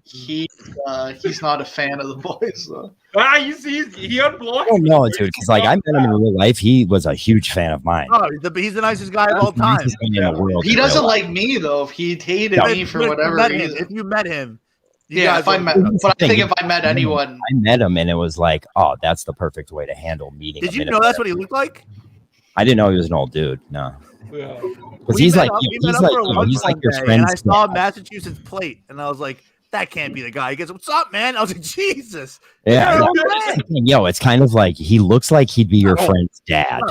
He's not a fan of the boys. So. He unblocked. Oh no, dude, because like I met him in real life. He was a huge fan of mine. Oh, he's the nicest guy of all time. He doesn't like me though. If he hated me for whatever reason. If you met him, I think if I met anyone, I met him and it was like, oh, that's the perfect way to handle meeting. Did you know that's what he looked like? I didn't know he was an old dude. No. Yeah. Because he's like your friend. And I saw Massachusetts plate, and I was like, that can't be the guy. He goes, "What's up, man?" I was like, Jesus. Yeah. Yo, it's kind of like he looks like he'd be your friend's dad.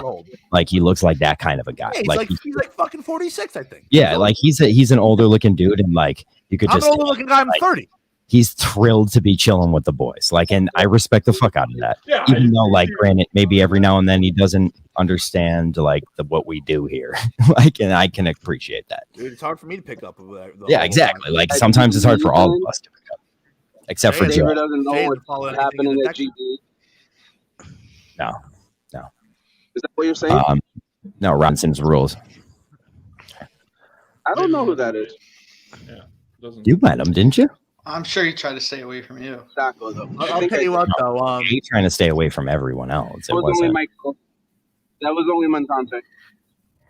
Like he looks like that kind of a guy. Yeah, he's like fucking 46, I think. Yeah, like he's an older looking dude, and like you could just. I'm an older looking guy. I'm 30. He's thrilled to be chilling with the boys. Like, and I respect the fuck out of that. Yeah, even though, like, granted, maybe every now and then he doesn't understand like what we do here. Like, and I can appreciate that. Dude, it's hard for me to pick up. Yeah, exactly. Like sometimes it's hard for all of us to pick up, except for Joe. Doesn't know what's happening at GD. No. Is that what you're saying? No, Robinson's rules. I don't know who that is. Yeah, you met him, didn't you? I'm sure he tried to stay away from you. Sacco, though. I'll tell you what, though. He's trying to stay away from everyone else. It was only Michael. That was only Montante.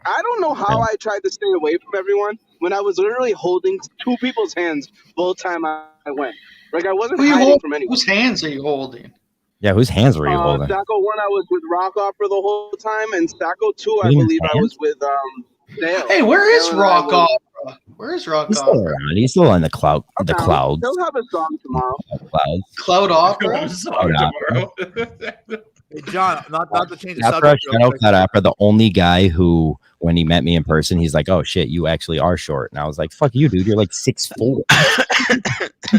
I don't know how I tried to stay away from everyone when I was literally holding 2 people's hands the whole time I went. Like, I wasn't hiding from anyone. Whose hands are you holding? Yeah, whose hands were you holding? Sacco 1, I was with Rock Opera the whole time, and Sacco 2, I believe I was with Dale. Hey, where is Rock Opera? Where is Rock Opera? Opera? He's still on the cloud. The clouds. He'll have a song tomorrow. Cloud Opera. Hey, John, not to change the subject. Cloud Opera, the only guy who, when he met me in person, he's like, "Oh shit, you actually are short." And I was like, "Fuck you, dude. You're like 6'4".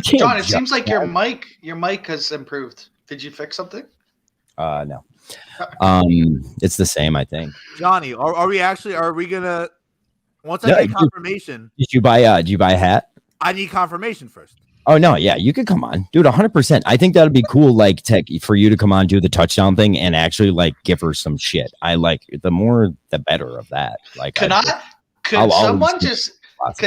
John, it seems like your mic has improved. Did you fix something? No. It's the same, I think. Johnny, are we gonna once I get confirmation? Did you buy a hat? I need confirmation first. Oh no, yeah, you could come on, dude. 100%. I think that'd be cool, like tech for you to come on, do the touchdown thing, and actually like give her some shit. I like the more, the better of that. Like, Could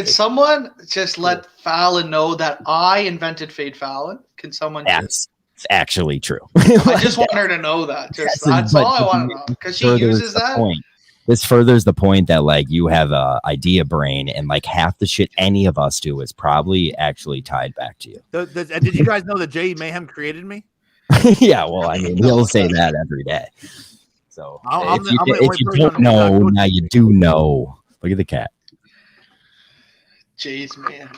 someone just let Fallon know that I invented Fade Fallon? Can someone? That's actually true. I just want her to know that. That's all I want to know, because she uses that. Point. This furthers the point that like you have a idea brain, and like half the shit any of us do is probably actually tied back to you. Did you guys know that Jay Mayhem created me? Yeah, well, I mean, he'll say that every day. So if you don't know, now you do know. Look at the cat. Jay's man.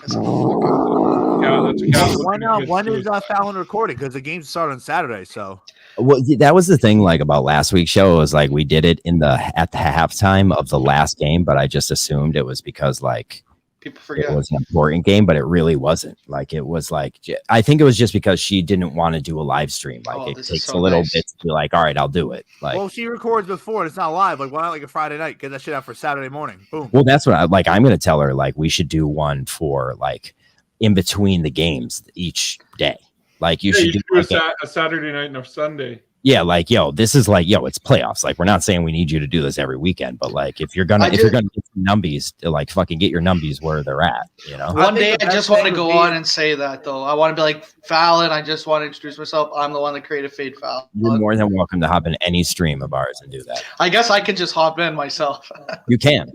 When is Fallon recording? Because the games start on Saturday. So, well, that was the thing. Like about last week's show, it was like we did it at the halftime of the last game, but I just assumed it was because like people forget it was an important game, but it really wasn't. Like it was like I think it was just because she didn't want to do a live stream. Like it takes a little bit to be like, all right, I'll do it. Like, well, she records before and it's not live. Like, why not like a Friday night? Get that shit out for Saturday morning. Boom. Well, that's what I'm gonna tell her. Like, we should do one for like in between the games each day. Like you should do like a Saturday night and a Sunday. Yeah, like this is like it's playoffs. Like we're not saying we need you to do this every weekend, but like if you're gonna get some numbies, like fucking get your numbies where they're at. You know. One day I just want to go on and say that though. I want to be like Fallon. I just want to introduce myself. I'm the one that created Fade Fallon. You're more than welcome to hop in any stream of ours and do that. I guess I can just hop in myself. You can.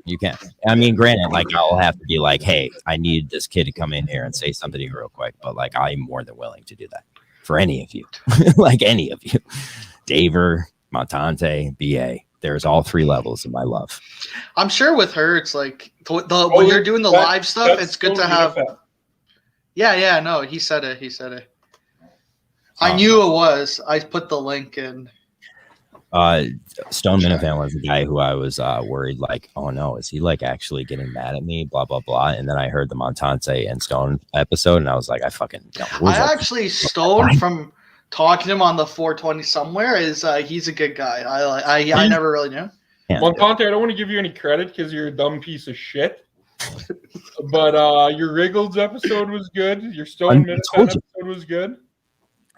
I mean, granted, like I'll have to be like, hey, I need this kid to come in here and say something to you real quick, but like I'm more than willing to do that for any of you, like any of you. Daver, Montante, BA. There's all three levels of my love. I'm sure with her, it's like when you're doing the live stuff, it's good to have. Yeah, no, he said it. I knew it was. I put the link in. Stone Minifan was the guy who I was worried, like, oh no, is he like actually getting mad at me? Blah blah blah. And then I heard the Montante and Stone episode, and I was like, Stone from talking to him on the 420 somewhere is he's a good guy. I never really knew. Montante, I don't want to give you any credit because you're a dumb piece of shit. But your Wriggles episode was good. Your Stone Minifan episode was good.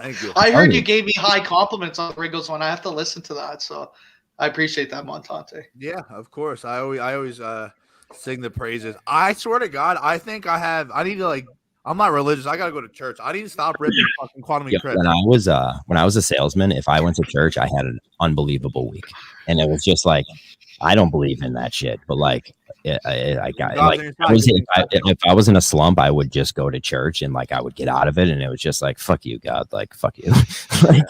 Thank you. I heard you gave me high compliments on Wriggles one. I have to listen to that, so I appreciate that, Montante. Yeah, of course. I always sing the praises. I swear to God, I think I need to like. I'm not religious. I gotta go to church. I need to stop ripping fucking Quantum Crypt. When I was a salesman, if I went to church, I had an unbelievable week, and it was just like I don't believe in that shit, but like if I was in a slump, I would just go to church and like I would get out of it, and it was just like fuck you, God, like fuck you, like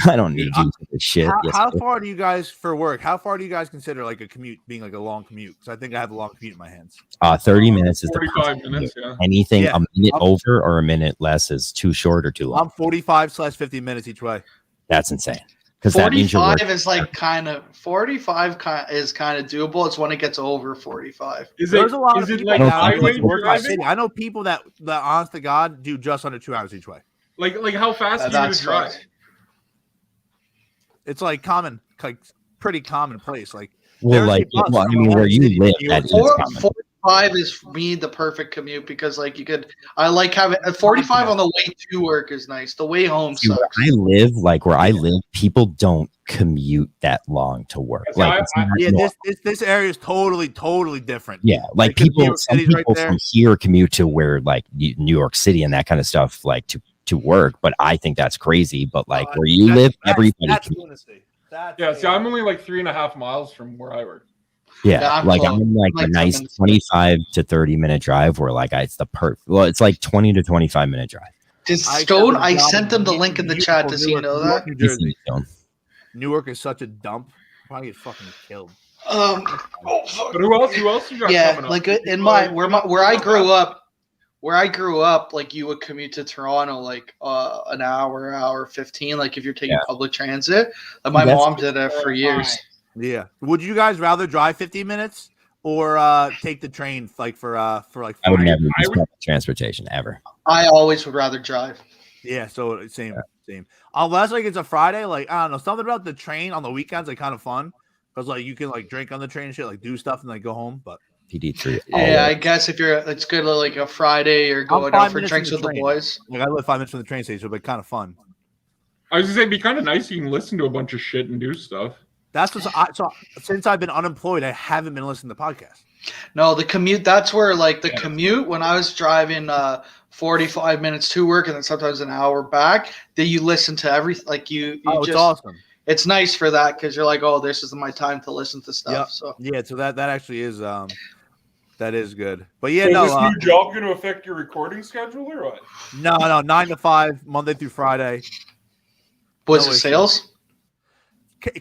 I don't need you for this shit. How far do you guys for work? How far do you guys consider like a commute being like a long commute? Because I think I have a long commute in my hands. 30 minutes is 45 minutes. Yeah. Anything a minute over or a minute less is too short or too long. I'm 45/50 minutes each way. That's insane. Because 45 is like kind of 45 is kind of doable. It's when it gets over 45. There's a lot of people like highway driving? I know people that honest to God do just under 2 hours each way. Like how fast do you drive? It's like pretty commonplace. Like I mean, where you live, that is common. 45 is for me the perfect commute because like I like having 45 on the way to work is nice. The way home sucks. Where I live, people don't commute that long to work. Like this area is totally different. Yeah, like some people from here commute to where like New York City and that kind of stuff, like to work. But I think that's crazy. But like where you live, everybody. See, I'm only like 3.5 miles from where I work. Yeah, I'm like a nice 25 to 30 minute drive where like it's it's like 20 to 25 minute drive. Stone, I sent them the link in the chat. Does he know that? New Jersey. Newark is such a dump. Probably get fucking killed. But who else you got? Yeah, like in where I grew up, like you would commute to Toronto like an hour 15. Like if you're taking public transit, like my mom did it for years. Yeah. Would you guys rather drive 50 minutes or take the train like for like 40? I would never use public transportation ever. I always would rather drive. Yeah, so same. Unless like it's a Friday, like I don't know, something about the train on the weekends like kind of fun because like you can like drink on the train and shit, like do stuff and like go home. But PD3. Yeah, I guess if it's good like a Friday or going out for drinks with the boys. Like I live 5 minutes from the train station, so it'd be kind of fun. I was gonna say, it'd be kind of nice. You can listen to a bunch of shit and do stuff. That's what. So since I've been unemployed, I haven't been listening to podcasts. No, the commute. That's where like the commute when I was driving 45 minutes to work and then sometimes an hour back. That you listen to everything. Like you it's awesome. It's nice for that because you're like, oh, this is my time to listen to stuff. Yep. So yeah, so that actually is that is good. But yeah, so is this new job going to affect your recording schedule or what? No, 9 to 5, Monday through Friday. Was it sales?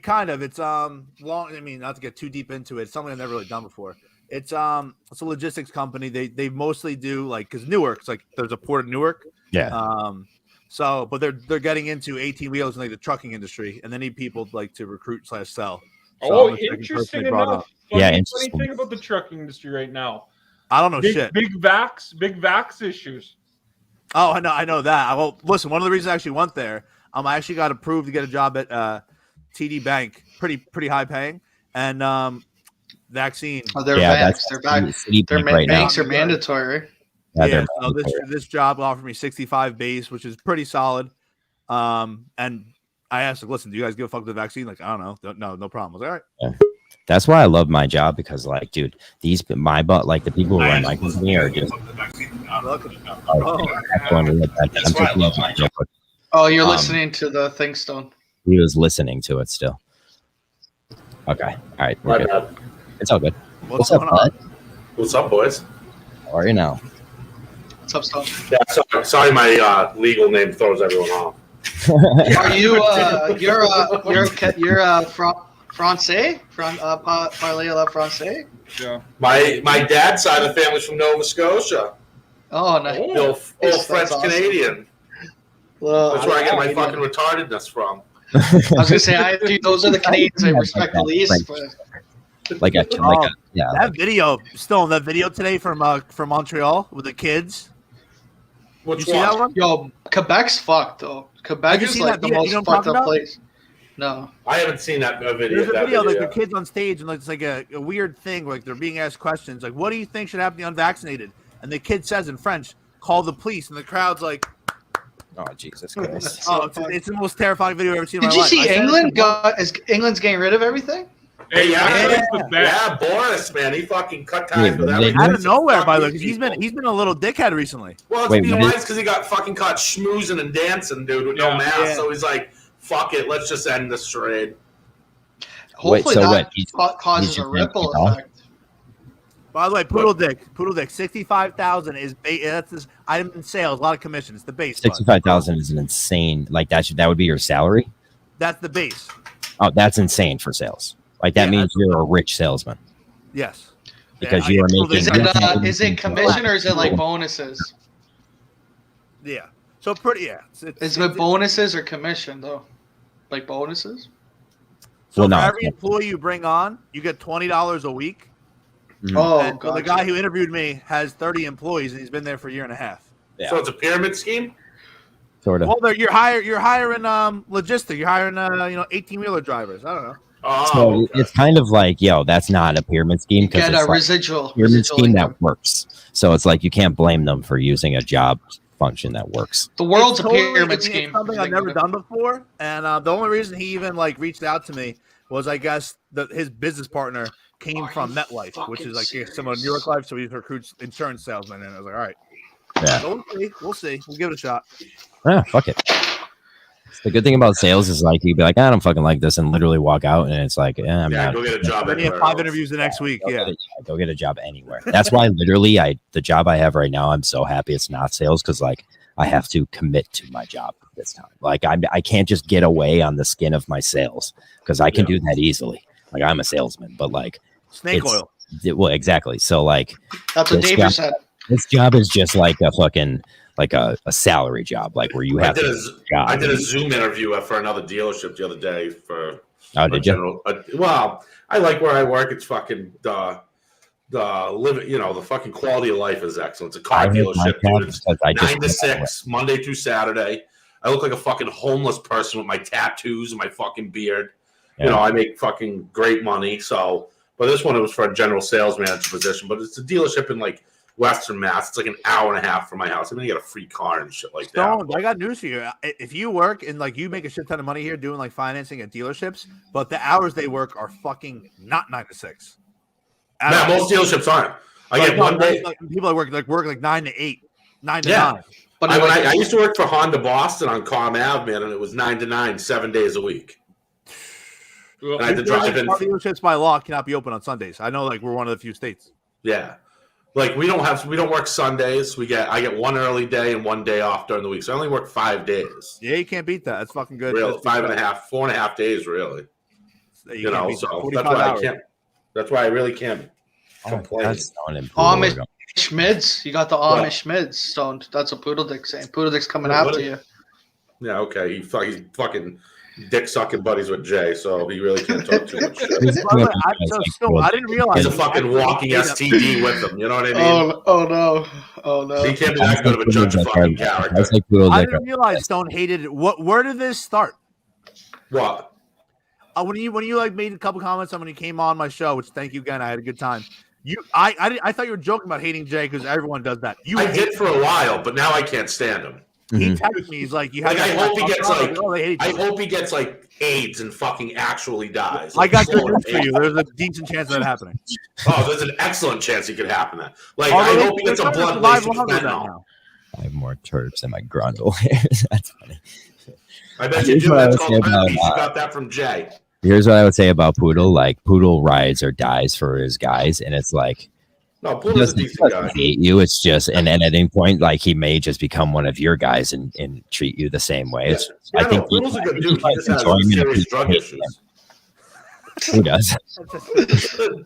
Kind of. It's long. I mean, not to get too deep into it. It's something I've never really done before. It's a logistics company. They mostly do like because Newark. It's like there's a port of Newark. Yeah. So, but they're getting into 18 wheels and like the trucking industry, and they need people like to recruit/sell. So interesting enough. Funny thing about the trucking industry right now. I don't know shit. Big vax issues. Oh, I know that. Well, listen. One of the reasons I actually went there, I actually got approved to get a job at TD Bank, pretty high paying, and vaccine. Oh, they're banks. They're back. Banks are mandatory. Yeah. So this job offered me 65 base, which is pretty solid. And I asked, like, listen, do you guys give a fuck with the vaccine? Like, I don't know. No problem. I was like, all right. Yeah. That's why I love my job because, like, dude, like the people who run my company are just. Oh, you're listening to the thing, Stone. He was listening to it still. Okay. All right. We're good. It's all good. What's up, bud? What's up, boys? How are you now? What's up, Stone? Yeah, sorry, my legal name throws everyone off. Are you? You're Francais? Parlez la Francais? Yeah. My dad's side of the family's from Nova Scotia. Oh, nice. Old French Canadian. Well, that's where I get my fucking retardedness from. I was gonna say, dude, those are the Canadians I respect the least. That video today from Montreal with the kids. Which you see that one? Yo, Quebec's fucked though. Quebec is like the most fucked up place. No, I haven't seen that video. There's a video like the kids on stage and it's like a weird thing, like they're being asked questions, like, "What do you think should happen to the unvaccinated?" And the kid says in French, "Call the police," and the crowd's like, "Oh Jesus Christ!" It's the most terrifying video I've ever seen in my life. life. Did you see England's getting rid of everything? Hey, yeah, Boris, man, he fucking cut ties with everything. Out of nowhere, by the way, because he's been a little dickhead recently. Well, it's because he got fucking caught schmoozing and dancing, dude, with no mask. Yeah. So he's like, "Fuck it, let's just end this charade." Hopefully, that causes a ripple effect. By the way, Poodle Dick, 65,000 is that's this item in sales, a lot of commission. It's the base. 65,000 is an insane. Like that would be your salary. That's the base. Oh, that's insane for sales. Like that means you're a rich salesman. Yes. Because you are making. Is it commission or is it like bonuses? Yeah. So pretty. Yeah. Is it bonuses or commission though? Like bonuses. So for every employee you bring on, you get $20 a week. Mm-hmm. Oh, gotcha. The guy who interviewed me has 30 employees and he's been there for a year and a half. Yeah. So it's a pyramid scheme. Sort of. Well, you're hiring logistics. You're hiring 18-wheeler drivers. I don't know. So it's kind of like, that's not a pyramid scheme because it's a residual scheme that works. So it's like you can't blame them for using a job function that works. The world's a pyramid scheme. It's something I've never done before, and the only reason he even reached out to me was I guess his business partner came from MetLife, which is like similar to New York Life, so he recruits insurance salesmen, and I was like, all right, so we'll see, we'll give it a shot. Yeah, fuck it. The good thing about sales is like you'd be like, I don't fucking like this, and literally walk out, and it's like, I'm not. Go get a job. Then you have 5 interviews the next week. Go get a job anywhere. That's why literally the job I have right now, I'm so happy it's not sales because like I have to commit to my job this time. Like I can't just get away on the skin of my sales because I can do that easily. Like I'm a salesman, but like snake oil. Well, exactly. So like that's what Dave said. This job is just like a fucking like a salary job, like where you have. I did a Zoom interview for another dealership the other day for. Oh, did you? Well, I like where I work. It's fucking the living, the fucking quality of life is excellent. It's a car dealership. It's 9 to 6, Monday through Saturday. I look like a fucking homeless person with my tattoos and my fucking beard. Yeah. I make fucking great money. So But this one, it was for a general sales manager position. But it's a dealership in like Western Mass. It's like an hour and a half from my house. I'm gonna get a free car and shit like Stone, that. I got news for you. If you work and like you make a shit ton of money here doing like financing at dealerships, but the hours they work are fucking not 9 to 6. Yeah, most dealerships aren't. I get one day. Like, people that work like 9 to 8, 9 to 9. But I used to work for Honda Boston on Calm Ave, man, and it was 9 to 9, 7 days a week. And I had to drive in. Dealerships by law cannot be open on Sundays. I know, like we're one of the few states. Yeah, like we don't work Sundays. I get one early day and one day off during the week, so I only work 5 days. Yeah, you can't beat that. That's fucking good. Really, 4.5 days, really. You know, so that's why I can't. That's why I really can't complain. Amish Schmids, you got the Amish Schmids. So that's what Poodle Dick's saying. Poodle Dick's coming after you. Yeah, okay. He's fucking dick sucking buddies with Jay, so he really can't talk too much shit. I didn't realize he's a fucking walking STD with him. You know what I mean? Oh no! He can't be that good of a judge of fucking character. I didn't realize Stone hated it. Where did this start? What? When you like made a couple comments on when he came on my show, which thank you again, I had a good time. I thought you were joking about hating Jay because everyone does that. I did for a while, but now I can't stand him. He texted me. He's like, "You have." I hope he gets like AIDS and fucking actually dies. I got good news for you. There's a decent chance of that happening. Oh, there's an excellent chance it could happen. Like I hope he gets a blood lacing fentanyl. I have more terps in my grundle. That's funny. I bet you do. That's called herpes. You got that from Jay. Here's what I would say about Poodle. Like Poodle rides or dies for his guys, and it's like. No, Poodle's a decent guy. Hate you. It's just, and at any point, like he may just become one of your guys and treat you the same way. Yeah. I think Poodle's a good dude. He just has serious drug issues. Who does?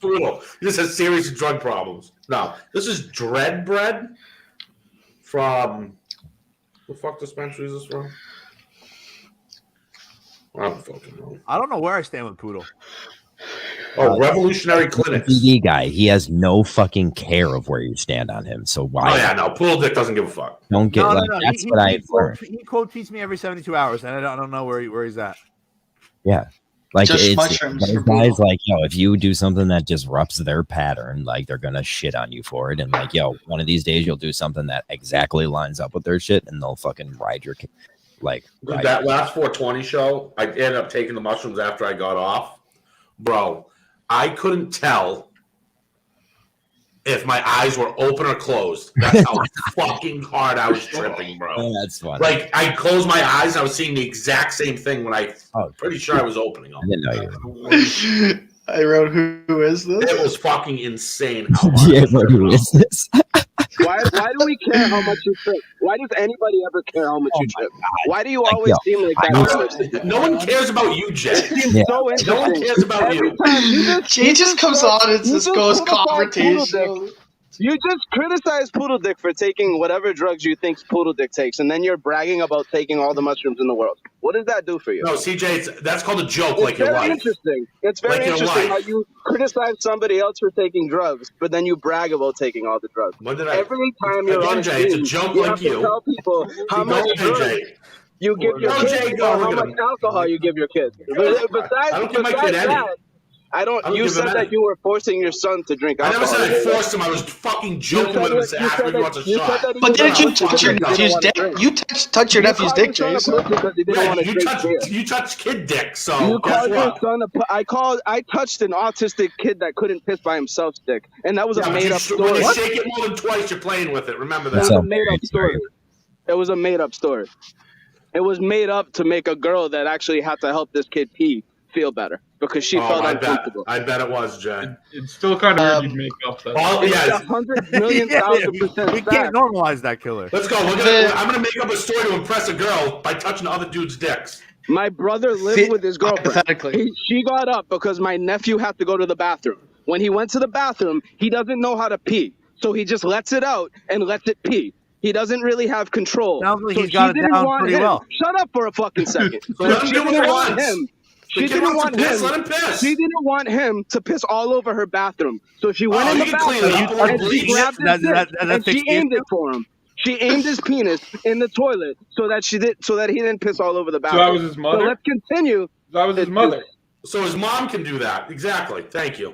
Poodle. He just has serious drug problems. No, this is Dread Bread from the fuck dispensary is this from? I don't fucking know. I don't know where I stand with Poodle. Oh, Revolutionary Clinics. PD guy. He has no fucking care of where you stand on him. So why? Oh yeah, no. Poodle Dick doesn't give a fuck. Don't get. No. That's what I've learned. He quote tweets me every 72 hours, and I don't know where he's at. Yeah, like just mushrooms. Those guys, like if you do something that disrupts their pattern, like they're gonna shit on you for it. And like, one of these days you'll do something that exactly lines up with their shit, and they'll fucking ride your that last 420 show. I ended up taking the mushrooms after I got off, bro. I couldn't tell if my eyes were open or closed. That's how fucking hard I was tripping, bro. Oh, that's funny. Like I closed my eyes, and I was seeing the exact same thing when pretty sure I was opening them. I didn't know you were. I wrote, "Who is this?" It was fucking insane. How hard who is this? Why do we care how much you trip? Why does anybody ever care how much you trip? Why do you always seem like that? No one cares about you, Jay. So no one cares about you. Jay just comes on and just goes confrontational. You just criticize Poodle Dick for taking whatever drugs you think Poodle Dick takes, and then you're bragging about taking all the mushrooms in the world. What does that do for you? No, CJ, that's called a joke, it's like your life. Interesting. It's very interesting how you criticize somebody else for taking drugs, but then you brag about taking all the drugs. Every time you're on Jay, it's a joke like have to tell people how much drugs you give your kids or how much alcohol you give your kids. I don't give my kid any. You said that you were forcing your son to drink alcohol. I never said I forced him. I was fucking joking with him and said after he wants a shot. But didn't you touch your nephew's dick? You touch your nephew's dick, Jason. You touched kid dick. So you called your son I touched an autistic kid that couldn't piss by himself dick, and that was a made up story. When you shake it more than twice, you're playing with it. Remember that. It was a made up story. It was a made up story. It was made up to make a girl that actually had to help this kid pee feel better because she felt uncomfortable. I bet it was, Jay. It's still kind of weird you'd make up that. It's 100 million thousand percent. We can't normalize that killer. Let's go. I'm gonna make up a story to impress a girl by touching other dudes' dicks. My brother lived with his girlfriend. She got up because my nephew had to go to the bathroom. When he went to the bathroom, he doesn't know how to pee, so he just lets it out and lets it pee. He doesn't really have control. Sounds like he's got it down pretty well. Shut up for a fucking second. She didn't want him. She didn't want him. Let him piss. She didn't want him to piss all over her bathroom. So she went in the bathroom and she grabbed his dick and she aimed it for him. She aimed his penis in the toilet so that he didn't piss all over the bathroom. So that was his mother? So let's continue. That was his mother. So his mom can do that. Exactly. Thank you.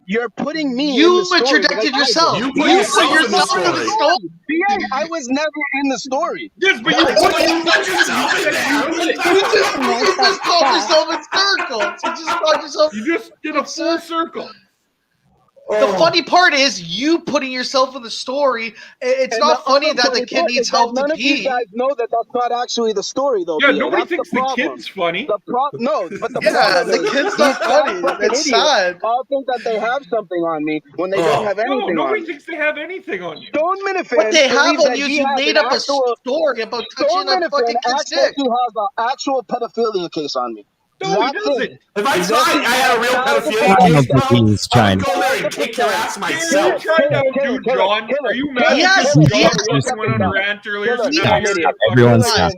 You're putting me. You in the story, introduced yourself. You put yourself in the story. BA, I was never in the story. Yes, but you put yourself in there. You just called yourself in circles. You just called yourself. You just did a full circle. The funny part is you putting yourself in the story. It's not funny that the kid needs help to pee. None of you guys know that that's not actually the story, though. Yeah, nobody thinks the kid's funny. No, but the kid's not funny. It's sad. All think that they have something on me when they don't have anything on me. Nobody thinks they have anything on you. Stone Minute fans. What they have on you, you made up a story about touching a fucking kid's dick. He has an actual pedophilia case on me. No, he doesn't. If I tried, I had a real pedophilia case, bro. He's trying. I'd go there and kick your ass myself. You're trying to outdo John. Are you mad? Yes, John yes. Wilson went on a rant earlier. Everyone stop.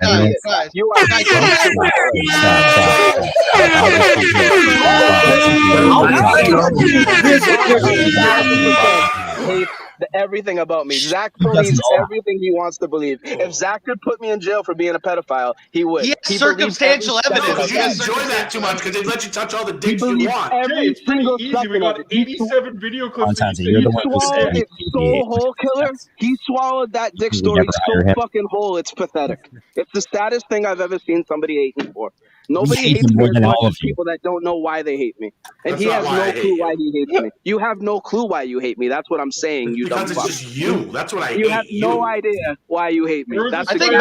Everything about me. Zach believes everything he wants to believe. If Zach could put me in jail for being a pedophile, he would. He has circumstantial evidence. You enjoy that too much because they let you touch all the dicks you want. It's pretty easy. We got 87 video clips. You're the one who said it's so whole killer. He swallowed that dick story so fucking whole. It's pathetic. It's the saddest thing I've ever seen somebody hate me for. Nobody hates me as much as people that don't know why they hate me. And he has no clue why he hates me. You have no clue why you hate me. That's what I'm saying, you dumb fuck. Because it's just you. That's what I hate. You have no idea why you hate me. That's I think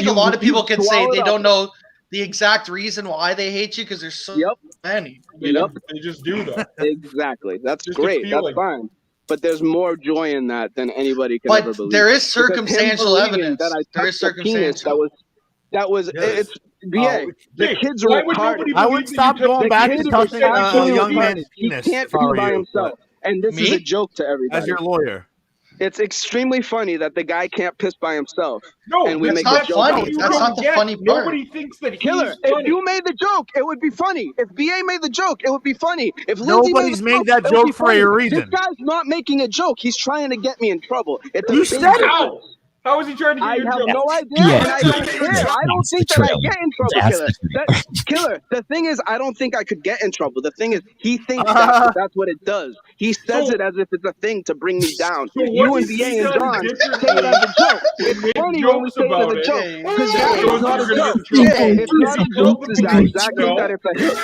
a lot of people can say they don't know the exact reason why they hate you because there's so many. They just do that. Exactly. That's great. That's fine. But there's more joy in that than anybody can ever believe. There is circumstantial evidence. There is circumstantial. It's BA. The kids are retarded. I would stop going back to touching a young man's penis. He can't be by himself. And this is a joke to everybody. As your lawyer. It's extremely funny that the guy can't piss by himself. No, and we that's make not a joke funny. That's not the funny part. Nobody thinks that Killer, if you made the joke, it would be funny. If BA made the joke, it would be funny. If Lindsay nobody's made that joke for a reason. This guy's not making a joke. He's trying to get me in trouble. You said it. How is he trying to get you in trouble? I have no idea, and I don't care. I don't think that I get in trouble, Killer. The thing is, I don't think I could get in trouble. The thing is, he thinks that's what it does. He says it as if it's a thing to bring me down. You and BA and John say it as a joke. It's funny when we say it as a joke. Because that's not a joke. It's not a joke to Zach. Zach thinks that it's a hit.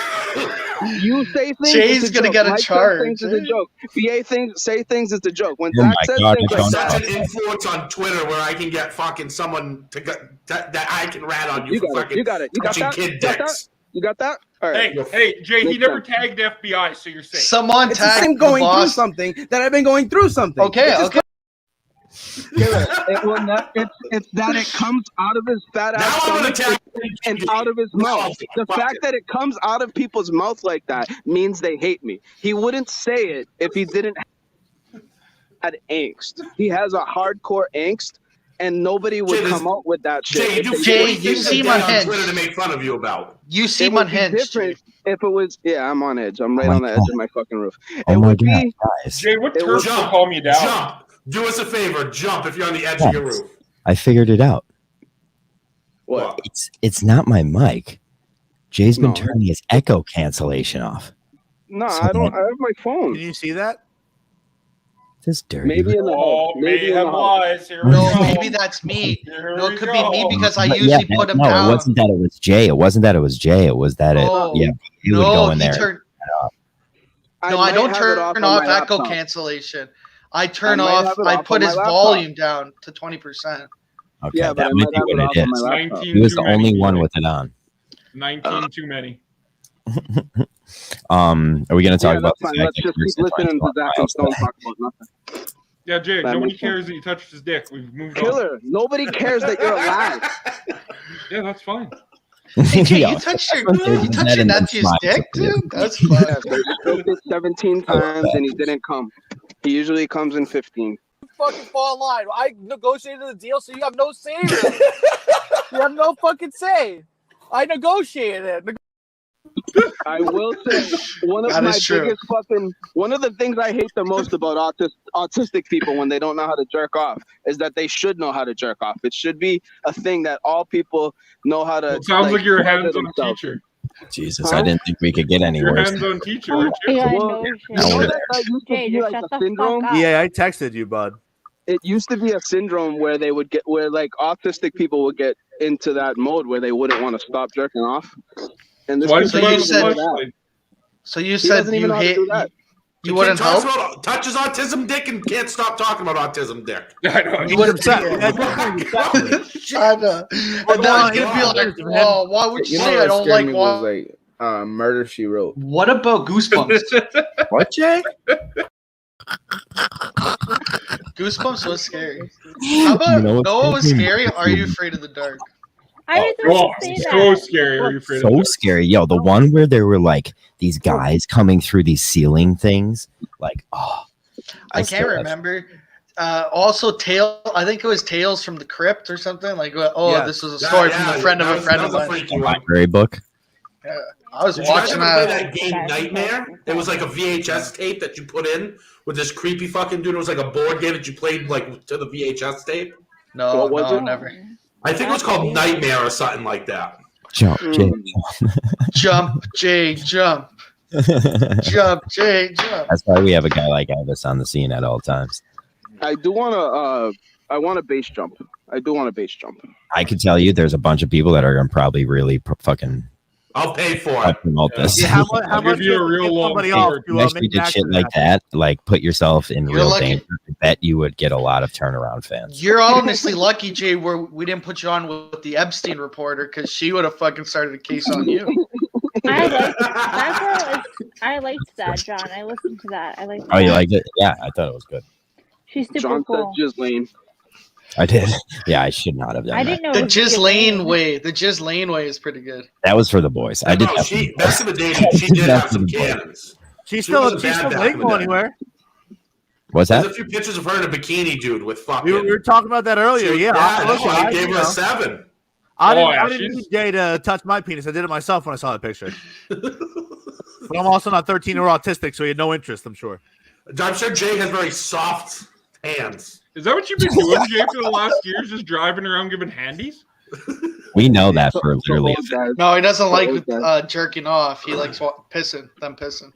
You say things. Jay's gonna get a charge. Things is a joke. BA say things is a joke. When Oh Zach my says God, things There's like such that, an influence on Twitter where I can get fucking someone to that I can rat on you for fucking touching kid dicks. You got that? All right. Hey, Jay, he never tagged FBI, so you're safe. Someone tagged I'm going through something that I've been going through something. Okay. It's that it comes out of his fat ass stomach and out of his mouth. The fact that it comes out of people's mouth like that means they hate me. He wouldn't say it if he didn't have angst. He has a hardcore angst, and nobody would come out with that shit. Jay, you seem unhinged. Twitter to make fun of you about. You seem unhinged. Different if it was. Yeah, I'm on edge. I'm right on the edge of my fucking roof. Oh my God, guys! Jay, what terms to calm you down? Jump. Do us a favor. Jump if you're on the edge of your roof. I figured it out. What? It's not my mic. Jay's been turning his echo cancellation off. No, I don't. I have my phone. Can you see that? This dirty. Maybe in the house. Maybe have lies. No, maybe that's me. No, it could be me because I usually put him down. It wasn't that it was Jay. It wasn't that it was Jay. It was that he would go in there. I don't turn off echo cancellation. I turn off. I put his volume down to 20%. Okay, that might be what it is. He was the only one with it on. 19 too many. Are we going to talk about? Let's just keep listening to Zach and Stone talk about nothing. Yeah, Jay. Nobody cares that you touched his dick. We've moved on. Killer. Nobody cares that you're alive. Yeah, that's fine. Hey, Jay, you touched your nephew's dick, dude? That's fine. They stroked it 17 times and he didn't come. He usually comes in 15. Fucking fall in line. I negotiated the deal, so you have no say. You have no fucking say. I negotiated it. I will say one of the things I hate the most about autistic people when they don't know how to jerk off is that they should know how to jerk off. It should be a thing that all people know how to. It sounds like you're a hands-on teacher. Jesus, I didn't think we could get any Your worse. hands-on teacher, aren't you? Yeah, Well, no shit. Now we're there. that used to Jay, be just like shut a the syndrome. fuck up. Yeah, I texted you, bud. It used to be a syndrome where they would get, where like autistic people would get into that mode where they wouldn't want to stop jerking off. And this Why kid did doesn't you even said- know that. So you He said doesn't even you know how to hate do that. you wouldn't help. Touches autism dick and can't stop talking about autism dick. I know. You would upset. China. And then he'd be like, "Oh, why would you say I don't like water?" Murder She Wrote. What about Goosebumps? What, Jay? Goosebumps was scary. How about You know what's Noah was crazy? scary? Are you afraid of the dark? I was Oh, going to say so that. scary. Are you afraid of So that? scary. Yo, the one where there were like these guys coming through these ceiling things. Like, oh. I still can't have- remember. Also, I think it was Tales from the Crypt or something. Like, Yeah. this was a story from a friend of a friend of mine. freaky one. Library book. I was Did you guys watching ever play that. that game Nightmare? It was like a VHS tape that you put in with this creepy fucking dude. It was like a board game that you played like to the VHS tape. No, What was no, it? never. I think it was called Nightmare or something like that. Jump, Jay. Jump, Jay, jump. Jump, Jay, jump. That's why we have a guy like Elvis on the scene at all times. I do want to. I want a base jump. I do want a base jump. I could tell you, there's a bunch of people that are gonna probably really fucking I'll pay for it. promote this. Yeah, how I'll much give you a would real get long somebody sword. else If to you actually make did an shit accident like happen? that, like put yourself in You're real lucky. danger. I bet you would get a lot of turnaround fans. You're honestly lucky, Jay, where we didn't put you on with the Epstein reporter because she would have fucking started a case on you. I liked that, John. I listened to that. I liked that. Oh, you liked it? Yeah, I thought it was good. She's super John cool. said Ghislaine. I did. Yeah, I should not have done I that. didn't know The it was Ghislaine way. The Ghislaine way is pretty good. That was for the boys. I did No, that. she back in the day, she did have some cannons. She's She still wasn't bad back in didn't the go day. anywhere. What's There's that? a few pictures of her in a bikini, dude, with fucking. We were talking about that earlier. Yeah, that's listen, why I gave her you a know, 7. I Oh, didn't, yeah, I didn't she's- need Jay to touch my penis. I did it myself when I saw that picture. But I'm also not 13 or autistic, so he had no interest, I'm sure. I'm sure Jay has very soft hands. Is that what you've been doing, Jay, for the last years? Just driving around giving handies? We know that for literally. Those guys. No, he doesn't like Okay. jerking off. He likes pissing. Them pissing.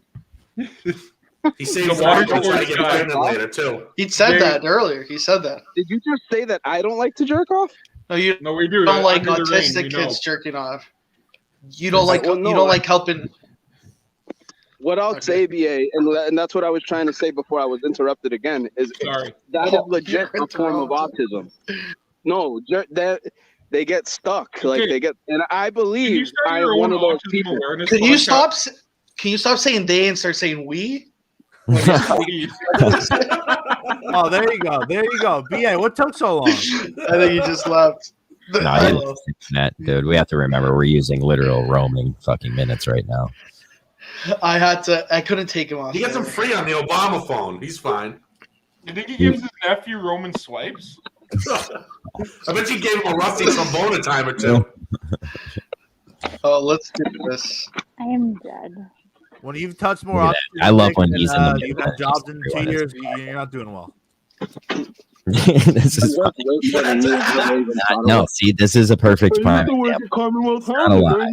He saves The the water water to sports get guy. pregnant later too. He said Jay- that earlier. He said that. Did you just say that I don't like to jerk off? No, you No, we do. don't like Under the rain, autistic we know. kids jerking off. You don't like. Well, no, you don't I- like helping. What I'll Okay. say, BA, and that's what I was trying to say before I was interrupted again, is Sorry. that is Oh, legit you're a form of autism. No, they get stuck. Like Okay. they get, and I Can believe you start I'm your one own of those autism people. awareness Can you podcast? stop? Can you stop saying they and start saying we? Please. Oh, there you go. There you go. BA, what took so long? I think you just left. No, internet, dude. We have to remember we're using literal roaming fucking minutes right now. I had to. I couldn't take him off. He gets him there. free on the Obama phone. He's fine. You think he gives his nephew Roman swipes? I bet you gave him a rusty trombone a time or two. Oh, let's do this. I am dead. When you've touched more Look autistic at that. I love when and, he's in the you've middle. had jobs in Everyone 2 years, is- you're not doing well. This is no. See, this is a perfect prime example. Not a lie.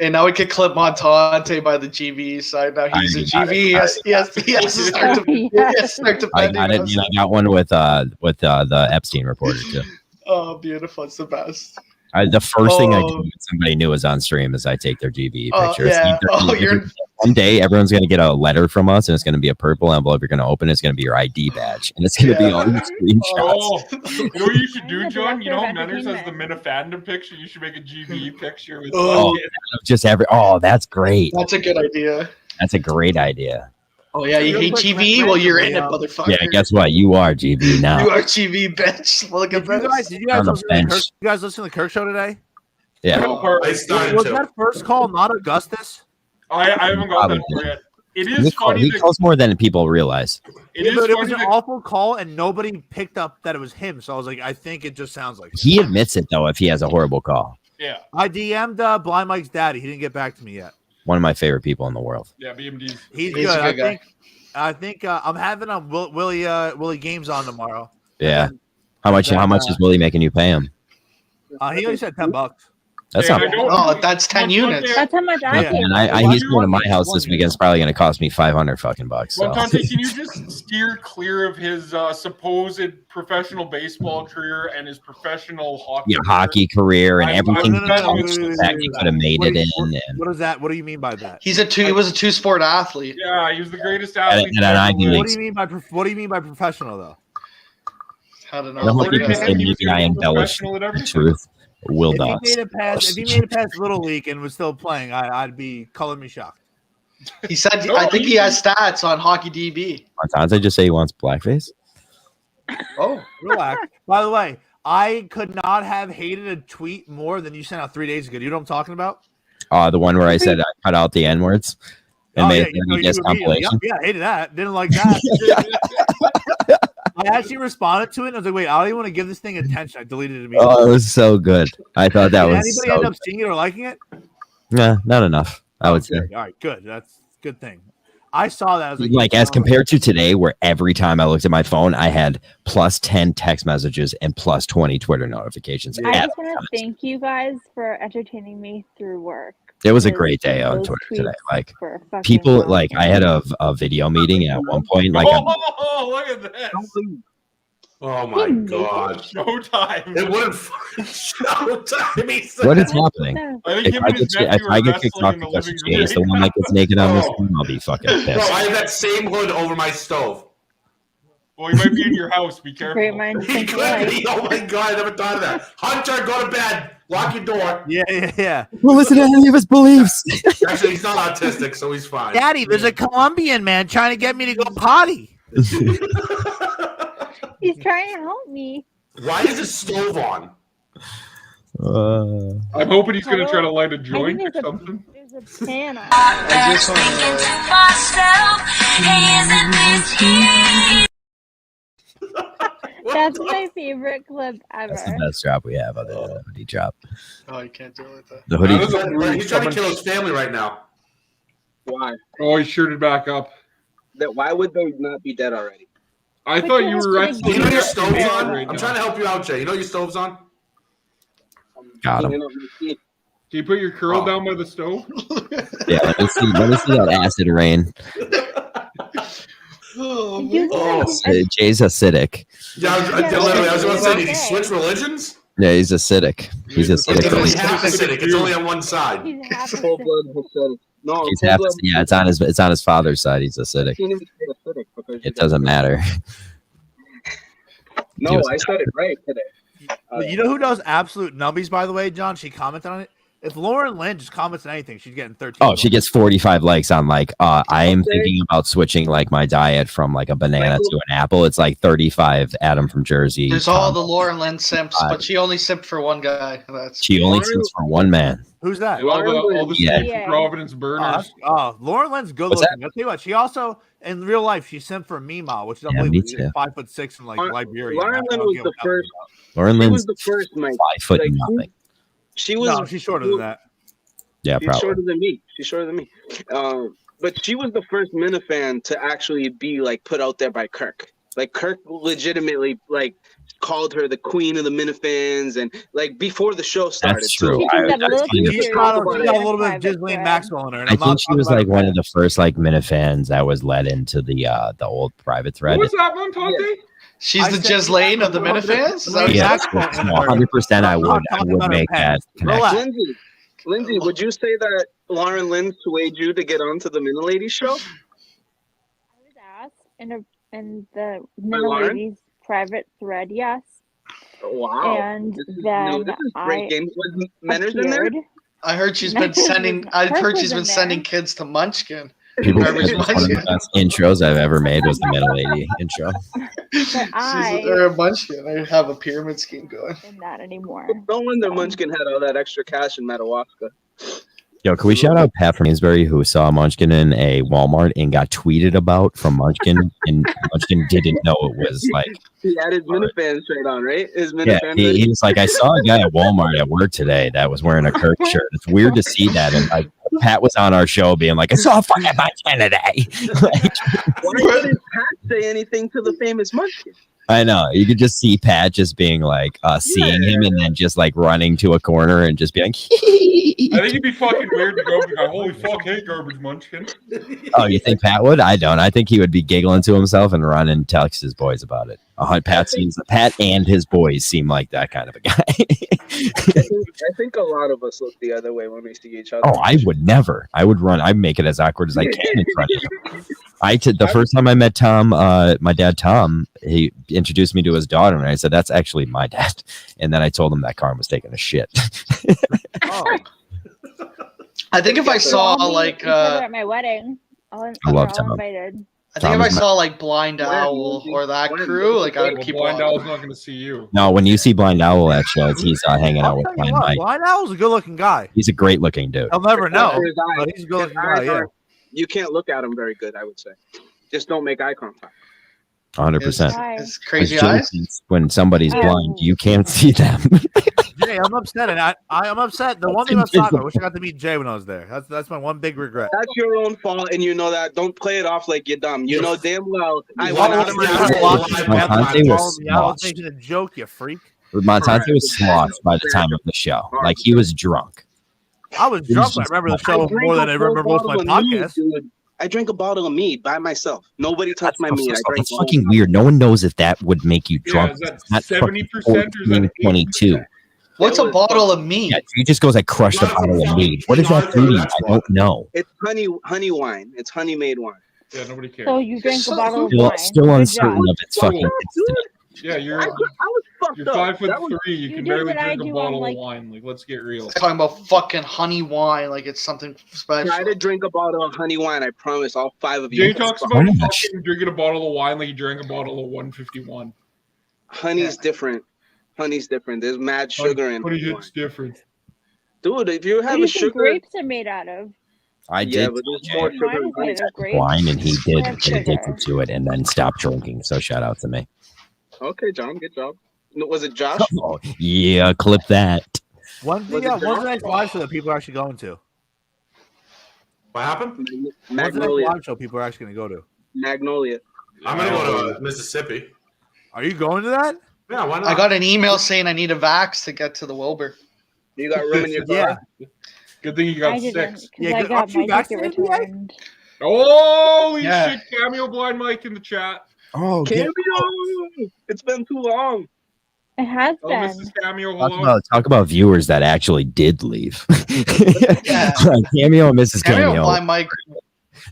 And now we can clip Montante by the GV side. Now he's a I got GV. He has to start to, he has to start I defending got it. us. And I got one with the Epstein reporter too. Oh, beautiful! It's the best. The first thing I do Oh. when somebody new is on stream is I take their GBE Oh, pictures. yeah. Oh, you're One day, everyone's going to get a letter from us, and it's going to be a purple envelope. You're going to open it. It's going to be your ID badge, and it's going to be all your screenshots. Oh, you know what you should do, I'm the John? You know director of Menners has the entertainment. Minifandom picture. You should make a GV picture with Oh. fucking- Just every. Oh, that's great. that's a good idea. That's a great idea. Oh yeah, you hate GV? Well, you're in it, motherfucker. Yeah, guess what? You are GB now. You are GV, bitch. Look at this. Did you guys On the listen to the bench. Kirk, you guys listen to the Kirk show today? Yeah. I started Was to. that first call not Augustus? I haven't got that far yet. It is funny He that calls more than people realize. it is But it was funny an that awful call, and nobody picked up that it was him. So I was like, I think it just sounds like. He admits it though if he has a horrible call. yeah, I DM'd Blind Mike's daddy. He didn't get back to me yet. One of my favorite people in the world. yeah, BMD's. He's He's good. a good guy. I think I'm having Willie Games on tomorrow. Yeah. How much? How much is Willie making you pay him? He only said $10. That's not. Oh, that's 10 units. That's how much I pay. And he's going to my house this weekend. It's probably going to cost me $500 fucking bucks. So. Montante, can you just steer clear of his supposed professional baseball career and his professional hockey career and everything that he could have made it in? What is that? What do you mean by that? He was a two-sport athlete. Yeah, he was the greatest athlete. What do you mean by professional though? I don't know. I don't want people to say maybe I embellish the truth. Will not. If he made it past Little League and was still playing, I'd be calling me shocked. He said, I think he has stats on Hockey DB. Montante just say he wants blackface. Oh, relax. By the way, I could not have hated a tweet more than you sent out 3 days ago. You know what I'm talking about? The one where I said I cut out the N words and made it a compilation. Yeah, I hated that. Didn't like that. I actually responded to it. And I was like, wait, I don't even want to give this thing attention. I deleted it immediately. Oh, it was so good. I thought that was anybody end up seeing it or liking it? Nah, not enough, I would say. All right, good. That's a good thing. I saw that. I was like as compared to today, where every time I looked at my phone, I had plus 10 text messages and plus 20 Twitter notifications. I just want to thank you guys for entertaining me through work. It was a great day on Twitter today. Like people, like I had a video meeting at one point. Like, look at this! Oh my god! Showtime! It wouldn't showtime. What is happening? If I get kicked off because Jay's the one that gets naked on this stream, I'll be fucking pissed. Bro, I have that same hood over my stove. Well, he might be in your house. Be careful. Great minds think alike. Oh my god! I never thought of that. Hunter, go to bed. Lock your door. Yeah. Well, listen to any of his beliefs. Actually, he's not autistic, so he's fine. Daddy, there's a Colombian man trying to get me to go potty. He's trying to help me. Why is the stove on? I'm hoping he's going to try to light a joint or something. There's a pan on. That's my favorite clip ever. That's the best drop we have on the hoodie drop. Oh, you can't do it with that. The hoodie. He's trying to kill his family right now. Why? Oh, he shirted back up. Why would they not be dead already? I thought you were wrestling. You know your stove's on? I'm trying to help you out, Jay. You know your stove's on? Got him. Can you put your curl down by the stove? Yeah, let me see that acid rain. Jay's acidic. Yeah, I was going to say, did he switch religions? Yeah, he's acidic. He's acidic. It's only half acidic. It's only on one side. No, he's half. Yeah, it's on his father's side. He's acidic. It doesn't matter. No, I said it right today. You know who does absolute nubbies, by the way, John? She commented on it. If Lauren Lynn just comments on anything, she's getting 13. Oh, she gets 45 likes on like I am thinking about switching like my diet from like a banana to an apple. It's like 35. Adam from Jersey. There's all the Lauren Lynn simps, but she only simped for one guy. She only simps for one man. Who's that? All the Providence burners. Lauren Lynn's good looking. I'll tell you what. She also in real life she simped for Mima, which is unbelievable. She's 5'6" in like Liberia. Lauren Lynn was the first. Lauren Lynn was the first, Mike. 5 foot nothing. She was. She's shorter than that. Yeah, she's probably. She's shorter than me. But she was the first Minifan to actually be like put out there by Kirk. Like Kirk legitimately like called her the queen of the Minifans, and like before the show started. That's true. She's got a little bit of Ghislaine Maxwell in her. I think she was like one of the first like Minifans that was led into the old private thread. What's that, Montate? She's the Ghislaine of the Minifans? Yes, 100%. I would make that connection. Lindsay, would you say that Lauren Lynn swayed you to get onto the Minna Ladies show? I was asked in the Minna Ladies private thread, yes. Wow. And this is then great game. Was Menner's in there? I heard she's been sending. Sending kids to Munchkin. People one of the best intros I've ever made was the Minna Lady intro. They're a Munchkin. They have a pyramid scheme going. Not anymore. No wonder Munchkin had all that extra cash in Madawaska. Yo, can we shout out Pat from Amesbury who saw Munchkin in a Walmart and got tweeted about from Munchkin, and Munchkin didn't know it was like. He had his Minifan shirt on, right? His Minifan. Yeah, he was like, I saw a guy at Walmart at work today that was wearing a Kirk shirt. It's weird to see that, and like Pat was on our show being like, I saw a fucking Munchkin today. Why didn't Pat say anything to the famous Munchkin? I know. You could just see Pat just being like, seeing him and then just like running to a corner and just being. I think it'd be fucking weird to go be like, holy fuck, hey, garbage munchkin. Oh, you think Pat would? I don't. I think he would be giggling to himself and run and text his boys about it. Pat and his boys seem like that kind of a guy. I think a lot of us look the other way when we see each other. Oh, I would never. I would run. I'd make it as awkward as I can in front of him. The first time I met Tom, my dad Tom, he introduced me to his daughter, and I said, "That's actually my dad." And then I told him that Carm was taking a shit. Oh. I think if I saw like at my wedding, I love Tom. Invited. I think if I saw like Blind Owl or that crew, like I would keep Blind walking. Owl's not going to see you. No, when you see Blind Owl at shows, he's hanging out with Blind Mike. Blind Owl's a good-looking guy. He's a great-looking dude. I'll never know, but he's a good-looking guy. Yeah. You can't look at him very good, I would say. Just don't make eye contact. 100%. His crazy eyes. When somebody's blind, you can't see them. Jay, I'm upset, and I'm upset. The one thing about soccer, I wish I got to meet Jay when I was there. That's my one big regret. That's your own fault, and you know that. Don't play it off like you're dumb. You know damn well. I was sloshed. making a joke, you freak. Montante was sloshed by the time of the show. Like he was drunk. I was drunk. I remember the show more than I remember most of my podcasts. I drank a bottle of mead by myself. Nobody touched my mead. It's fucking weird. No one knows if that would make you drunk. Is that It's not 70% or is that 14, 22. What's a bottle of mead? Yeah, he just goes, I crushed a bottle of mead. What does that mean? I don't know. It's honey wine. It's honey made wine. Yeah, nobody cares. So you drank a bottle of wine. Still uncertain of its fucking instant. Yeah, you're I was fucked you're up. 5'3". You can did barely what I drink a do bottle on, of wine. Like, let's get real. Talking about fucking honey wine, like it's something special. Try to drink a bottle of honey wine. I promise, all 5 of you. Jay talks about fucking drinking a bottle of wine like he drank a bottle of 151. Honey's different. Honey's different. There's mad sugar in Honey it. hits different. Dude, if you What have do you a think sugar, grapes are made out of? I yeah, did but there's Jay more Mine sugar in is made of grapes. wine, and he did That's get addicted sugar. to it and then stopped drinking. So shout out to me. Okay, John, good job. No, was it Josh? Oh, yeah, clip that. When's the next live show that people are actually going to? What happened? When's the next Magnolia. live show people are actually going to go to? Magnolia. I'm gonna go to Mississippi. Are you going to that? Yeah, why not? I got an email saying I need a vax to get to the Wilbur. You got room in your car? Yeah. Good thing you I got didn't, 6. because Yeah, I aren't got you my ticket vaccinated yet? returned. Holy Yeah. shit, Cameo Blind Mike in the chat. Oh, Cameo! It's been too long. It has Oh, been. Mrs. Cameo, hello. talk about viewers that actually did leave. Yeah. Cameo and Mrs. Cameo Cameo. Blind Mike.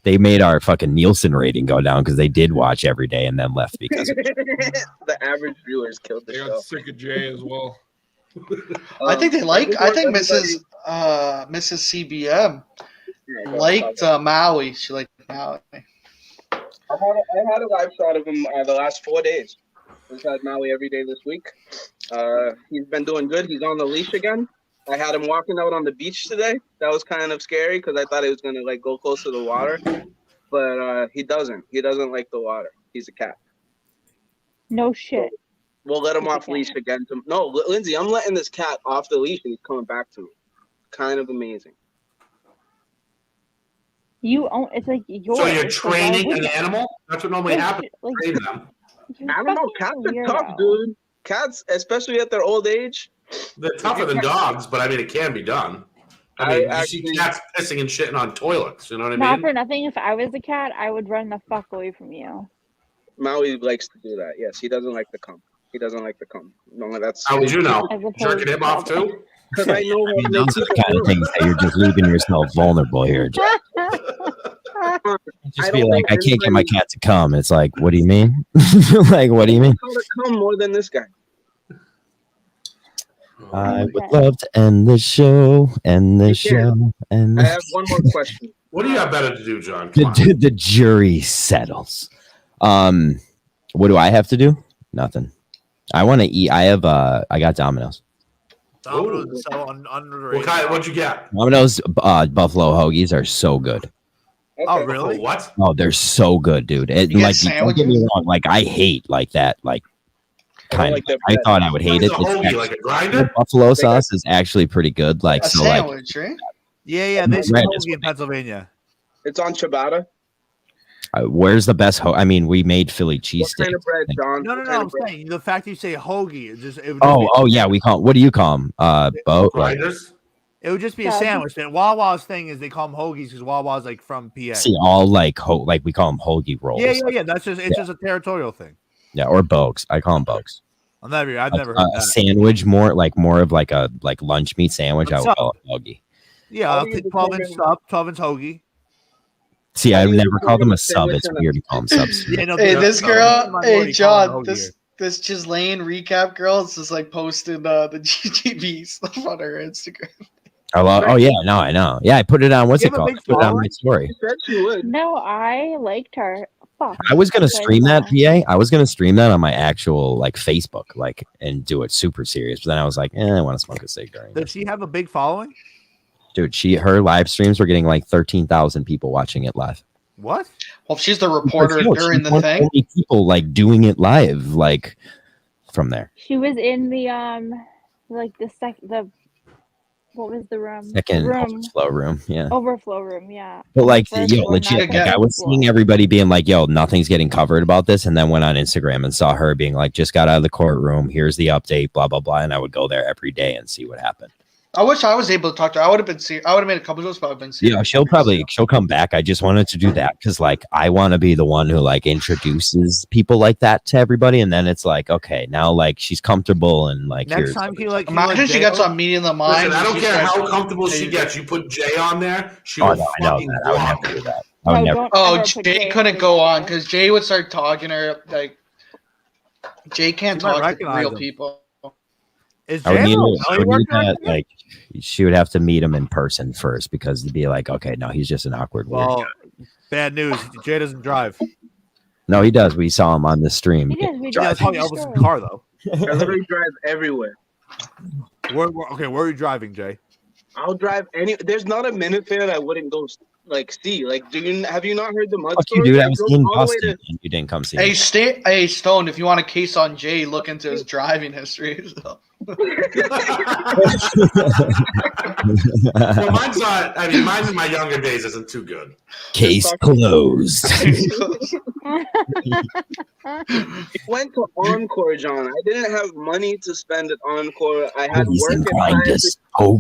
They made our fucking Nielsen rating go down because they did watch every day and then left because of The average viewers killed the They show. got sick of Jay as well. I think they like. I think everybody- Mrs. CBM Yeah, liked Maui. She liked Maui. I had a live shot of him the last 4 days. We've had Maui every day this week. He's been doing good. He's on the leash again. I had him walking out on the beach today. That was kind of scary because I thought he was gonna like go close to the water, but he doesn't. He doesn't like the water. He's a cat. No shit. We'll let him He's a off leash again. No, Lindsay, I'm letting this cat off the leash and he's coming back to me. Kind of amazing. You own. It's like yours. So you're so why training would an you? animal? That's what normally Like, happens. like, Train them. you're I don't know. fucking Cats are tough, weirdo. dude. Cats, especially at their old age. They're tougher than dogs, but I mean, it can be done. I mean, you see cats pissing and shitting on toilets. You know what I Not mean? for nothing. If I was a cat, I would run the fuck away from you. Maui likes to do that. Yes, he doesn't like to come. He doesn't like to come. No, that's How would you know? As opposed Jerking him off too? because I know I how mean, to those are the kind of things that you're just leaving yourself vulnerable here. Jack. Just I be don't like, think I can't get my anybody- cat to come. It's like, what do you mean? Like, what do you mean? how to come more than this guy. I would love to end the show, end the You show, and I have one more question. What do you have better to do, John? Come on. the jury settles. What do I have to do? Nothing. I want to eat. I got Domino's. Domino's is so underrated. What kind? What'd you get? Domino's buffalo hoagies are so good. Oh, really? What? Oh, they're so good, dude. It, You get like, don't get me sandwiches? wrong. Like, I hate like that. Like, kind like of. that I bread. thought I would hate What is it. a It's hoagie, actually- like a the grinder? buffalo sauce is actually pretty good. Like, A so, like, sandwich, right? Yeah, they Red sell is in Pennsylvania. It's on ciabatta. Where's the best? I mean, we made Philly cheesesteak. What kind of bread, John? No. I'm saying the fact you say hoagie is just. Yeah, we call. What do you call them? Boat. Like, it would just be a sandwich. And Wawa's thing is they call them hoagies because Wawa's like from PA. See, all like we call them hoagie rolls. Yeah. That's just just a territorial thing. Yeah, or bogues. I call them bogues. I've never heard that. A sandwich, more of like a lunch meat sandwich. I would call it hoagie. Yeah, I'll take 12-inch sub, 12-inch hoagie. See, I've never called them a sub. It's weird to call them subs. Hey, this girl, hey John, this Ghislaine recap girl is just like posting the GGB stuff on her Instagram. Oh yeah, no, I know. Yeah, I put it on. What's it called? I put it on my story. No, I liked her. Fuck. I was gonna stream that, PA. I was gonna stream that on my actual like Facebook, like, and do it super serious. But then I was like, I want to smoke a cigarette. Does she have a big following? Dude, her live streams were getting like 13,000 people watching it live. What? Well, she's the reporter during the thing. People like doing it live, like from there. She was in the what was the room? Second overflow room, yeah. Overflow room, yeah. But like, legit, like, I was seeing everybody being like, "Yo, nothing's getting covered about this," and then went on Instagram and saw her being like, "Just got out of the courtroom. Here's the update." Blah blah blah, and I would go there every day and see what happened. I wish I was able to talk to her. I would have made a couple of those, but I've been seeing. Yeah, she'll come back. I just wanted to do that because like I want to be the one who like introduces people like that to everybody, and then it's like, okay, now like she's comfortable and like next time imagine she gets on Meeting the Mind. Listen, I don't care how comfortable she gets. You put Jay on there, she will fucking I would never do that. Jay couldn't go on because Jay would start talking to her like Jay can't talk to real people. I would need that, like she would have to meet him in person first because to be like, okay, no, he's just an awkward weird guy. Bad news. Jay doesn't drive. No, he does. We saw him on the stream. He does. Probably Elvis' car though. Everybody drives everywhere. Where are you driving, Jay? I'll drive any. There's not a minute fair that I wouldn't go like see. Like, have you not heard the mud? Fuck you, dude. I was in Boston and you didn't come see me. Hey, Stone, if you want a case on Jay, look into his driving history. So. Well, mine's not. I mean, mine in my younger days isn't too good. Case closed. It went to Encore, John. I didn't have money to spend at Encore. I had work.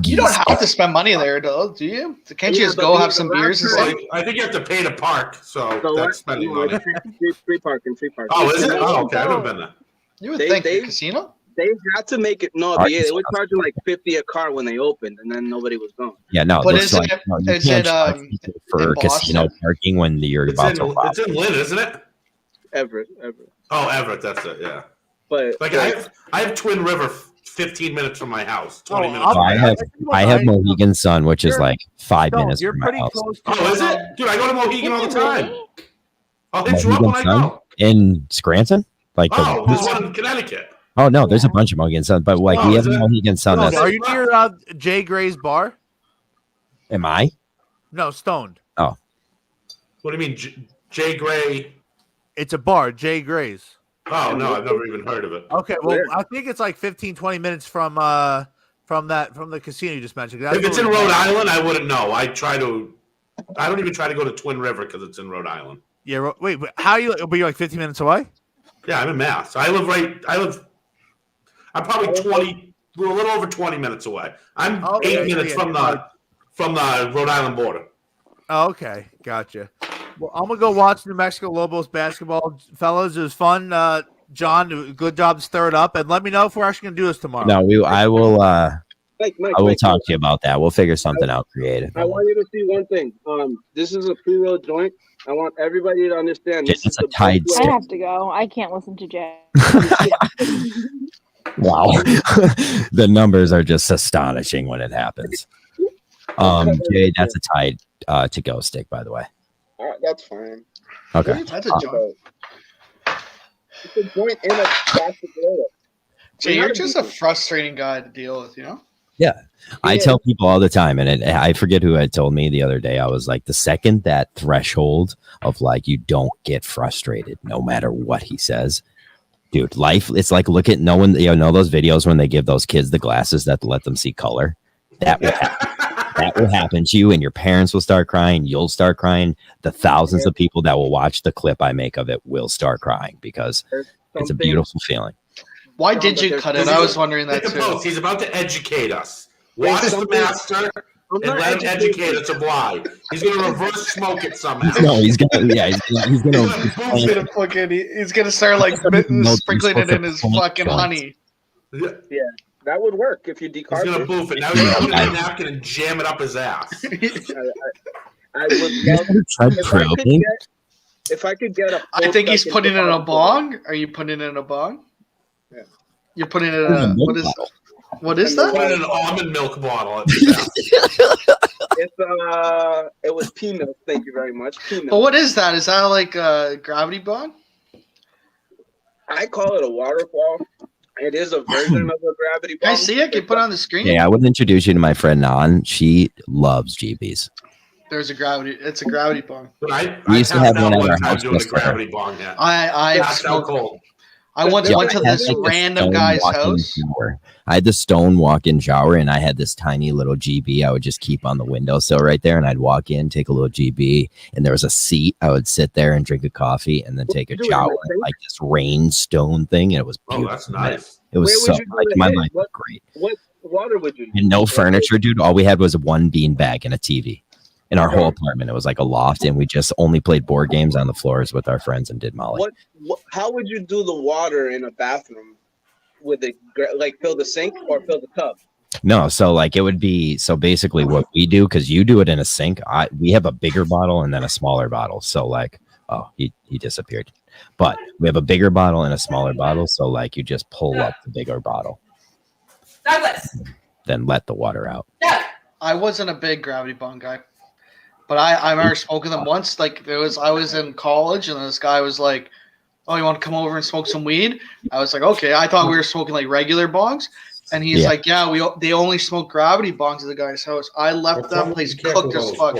You don't have to spend money there, though, do you? Can't you just go have some beers and stuff? I think you have to pay to park, so that's spending money. Free parking. Oh, is it? Oh, okay. I've never been there. You would think the casino? They had to make it. No, but yeah, they were charging like $50 a car when they opened, and then nobody was gone. Yeah, no. But is it for casino parking when you're about to rob? It's in Lynn, isn't it? Everett. Oh, Everett. That's it. Yeah. But like I have Twin River 15 minutes from my house. 20 minutes. I have Mohegan Sun, which is like 5 minutes from my house. Oh, is it? Dude, I go to Mohegan all the time. I'll hit you up when I go. In Scranton? Like there's one in Connecticut. Oh no, there's a bunch of Mohegan Sun, but like we have a Mohegan Sun. Are you near Jay Gray's bar? Am I? No, Stoned. Oh. What do you mean, Jay Gray? It's a bar, Jay Gray's. Oh no, I've never even heard of it. Okay, well, I think it's like 15-20 minutes from the casino you just mentioned. That's if it's in Rhode Island, I wouldn't know. I don't even try to go to Twin River because it's in Rhode Island. Yeah, wait, how are you? But you're like 15 minutes away? Yeah, I'm in Mass. I'm probably a little over 20 minutes away. I'm 8 minutes from the Rhode Island border. Oh, okay, gotcha. Well, I'm gonna go watch New Mexico Lobos basketball, fellas. It was fun. John, good job to stir it up, and let me know if we're actually gonna do this tomorrow. No, I will. Mike, I will talk to you about that. We'll figure something out creative. I want you to see one thing. This is a pre-roll joint. I want everybody to understand. This is a tied. I have to go. I can't listen to Jay. Wow, the numbers are just astonishing when it happens. Jay, that's a tied to go stick, by the way. That's fine. Okay. That's a joint. It's a joint in a plastic roll. Jay, you're just a frustrating guy to deal with, you know? Yeah. I tell people all the time, and I forget who had told me the other day. I was like, the second that threshold of like you don't get frustrated no matter what he says, dude, life, it's like look at no one, you know those videos when they give those kids the glasses that let them see color? That would happen. that will happen to you, and your parents will start crying. You'll start crying. The thousands of people that will watch the clip I make of it will start crying because it's a beautiful feeling. Why did you cut it? I was wondering that too. He's about to educate us. Watch the master and let him educate us of why. He's going to reverse smoke it somehow. No, he's going to. Yeah, he's going to. He's going to start like sprinkling it in his fucking honey. Yeah, that would work if you decarbonate. He's gonna boof it. Now he's gonna put it in a napkin and jam it up his ass. I would love if I could get a. I think he's putting it in a bong. Are you putting it in a bong? Yeah. You're putting it in a what is that? Put it in an almond milk bottle. It was pea milk. Thank you very much. Pea milk. But what is that? Is that like a gravity bong? I call it a waterfall. It is a version of a gravity bong. I see it. Can you put it on the screen? Yeah, I would introduce you to my friend Nan. She loves GBs. There's a gravity. It's a gravity bong. We used to have one at our house. Doing a gravity bong. I once went to this random guy's house. I had the stone walk-in shower, and I had this tiny little GB I would just keep on the windowsill right there, and I'd walk in, take a little GB, and there was a seat. I would sit there and drink a coffee and then take a shower in like this rain stone thing, and it was beautiful. Oh, that's nice. It was so like my life was great. What water would you use? And no furniture, dude. All we had was one bean bag and a TV. In our whole apartment, it was like a loft, and we just only played board games on the floors with our friends and did Molly. How would you do the water in a bathroom? Would it like fill the sink or fill the tub? No, so like it would be basically what we do, because you do it in a sink. We have a bigger bottle and then a smaller bottle. So like, oh, he disappeared. But we have a bigger bottle and a smaller bottle. So like you just pull up the bigger bottle. Douglas. Then let the water out. Yeah. I wasn't a big gravity bong guy. But I remember smoking them once. Like I was in college, and this guy was like, "Oh, you want to come over and smoke some weed?" I was like, "Okay." I thought we were smoking like regular bongs, and he's like, "Yeah, they only smoke gravity bongs at the guy's house." I left that place cooked as fuck.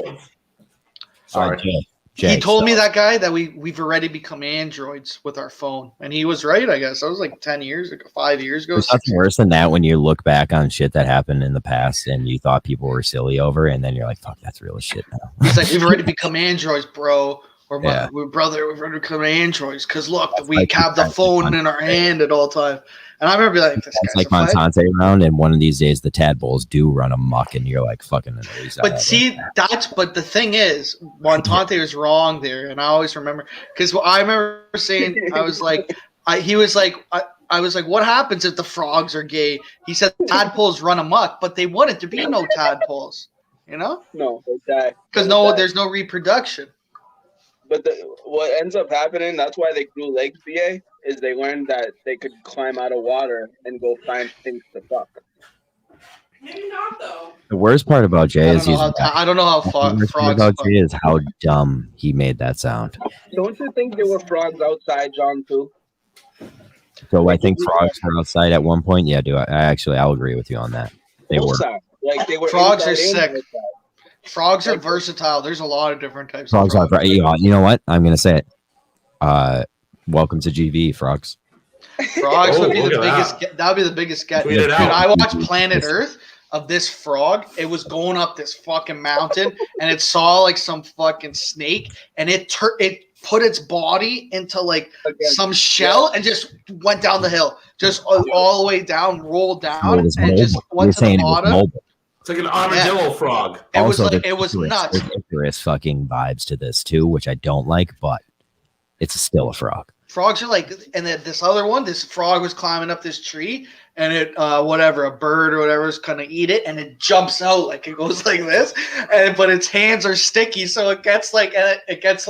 Sorry. He told me, that guy, that we've already become androids with our phone, and he was right. I guess that was like 10 years ago, 5 years ago. There's nothing worse than that when you look back on shit that happened in the past and you thought people were silly over, and then you're like, "Fuck, that's real as shit now." It's like, we've already become androids, bro. Or my brother, we've already become androids because look, we have the phone in our hand at all time. And I remember being like, "This it's like Montante around, and one of these days the tadpoles do run amok, and you're like, fucking amazed. But see, but the thing is, Montante was wrong there, and I always remember, because I remember saying, I was like, I was like, what happens if the frogs are gay? He said tadpoles run amok, but they wouldn't. There'd be no tadpoles, you know? No, they die. Because there's no reproduction. But what ends up happening, that's why they grew legs, BA, is they learned that they could climb out of water and go find things to fuck. Maybe not, though. The worst part about Jay is I don't know how frogs about Jay is how dumb he made that sound. Don't you think there were frogs outside, John, too? So I think frogs were outside at one point. Yeah, I'll agree with you on that. They were. Like they were. Frogs are sick. Frogs are versatile. There's a lot of different types frogs of frogs. You know what? I'm going to say it. Welcome to GV, frogs. Frogs would be the biggest. That would be the biggest get. Dude, I watched Planet Earth of this frog. It was going up this fucking mountain, and it saw like some fucking snake, and it put its body into like some shell and just went down the hill, just all the way down, rolled down, and just went to the bottom. It's like an armadillo frog. It was nuts. There's Icarus fucking vibes to this too, which I don't like, but it's still a frog. Frogs are like, and then this other one, this frog was climbing up this tree, and it, a bird or whatever is gonna eat it, and it jumps out, like it goes like this, but its hands are sticky, so it gets to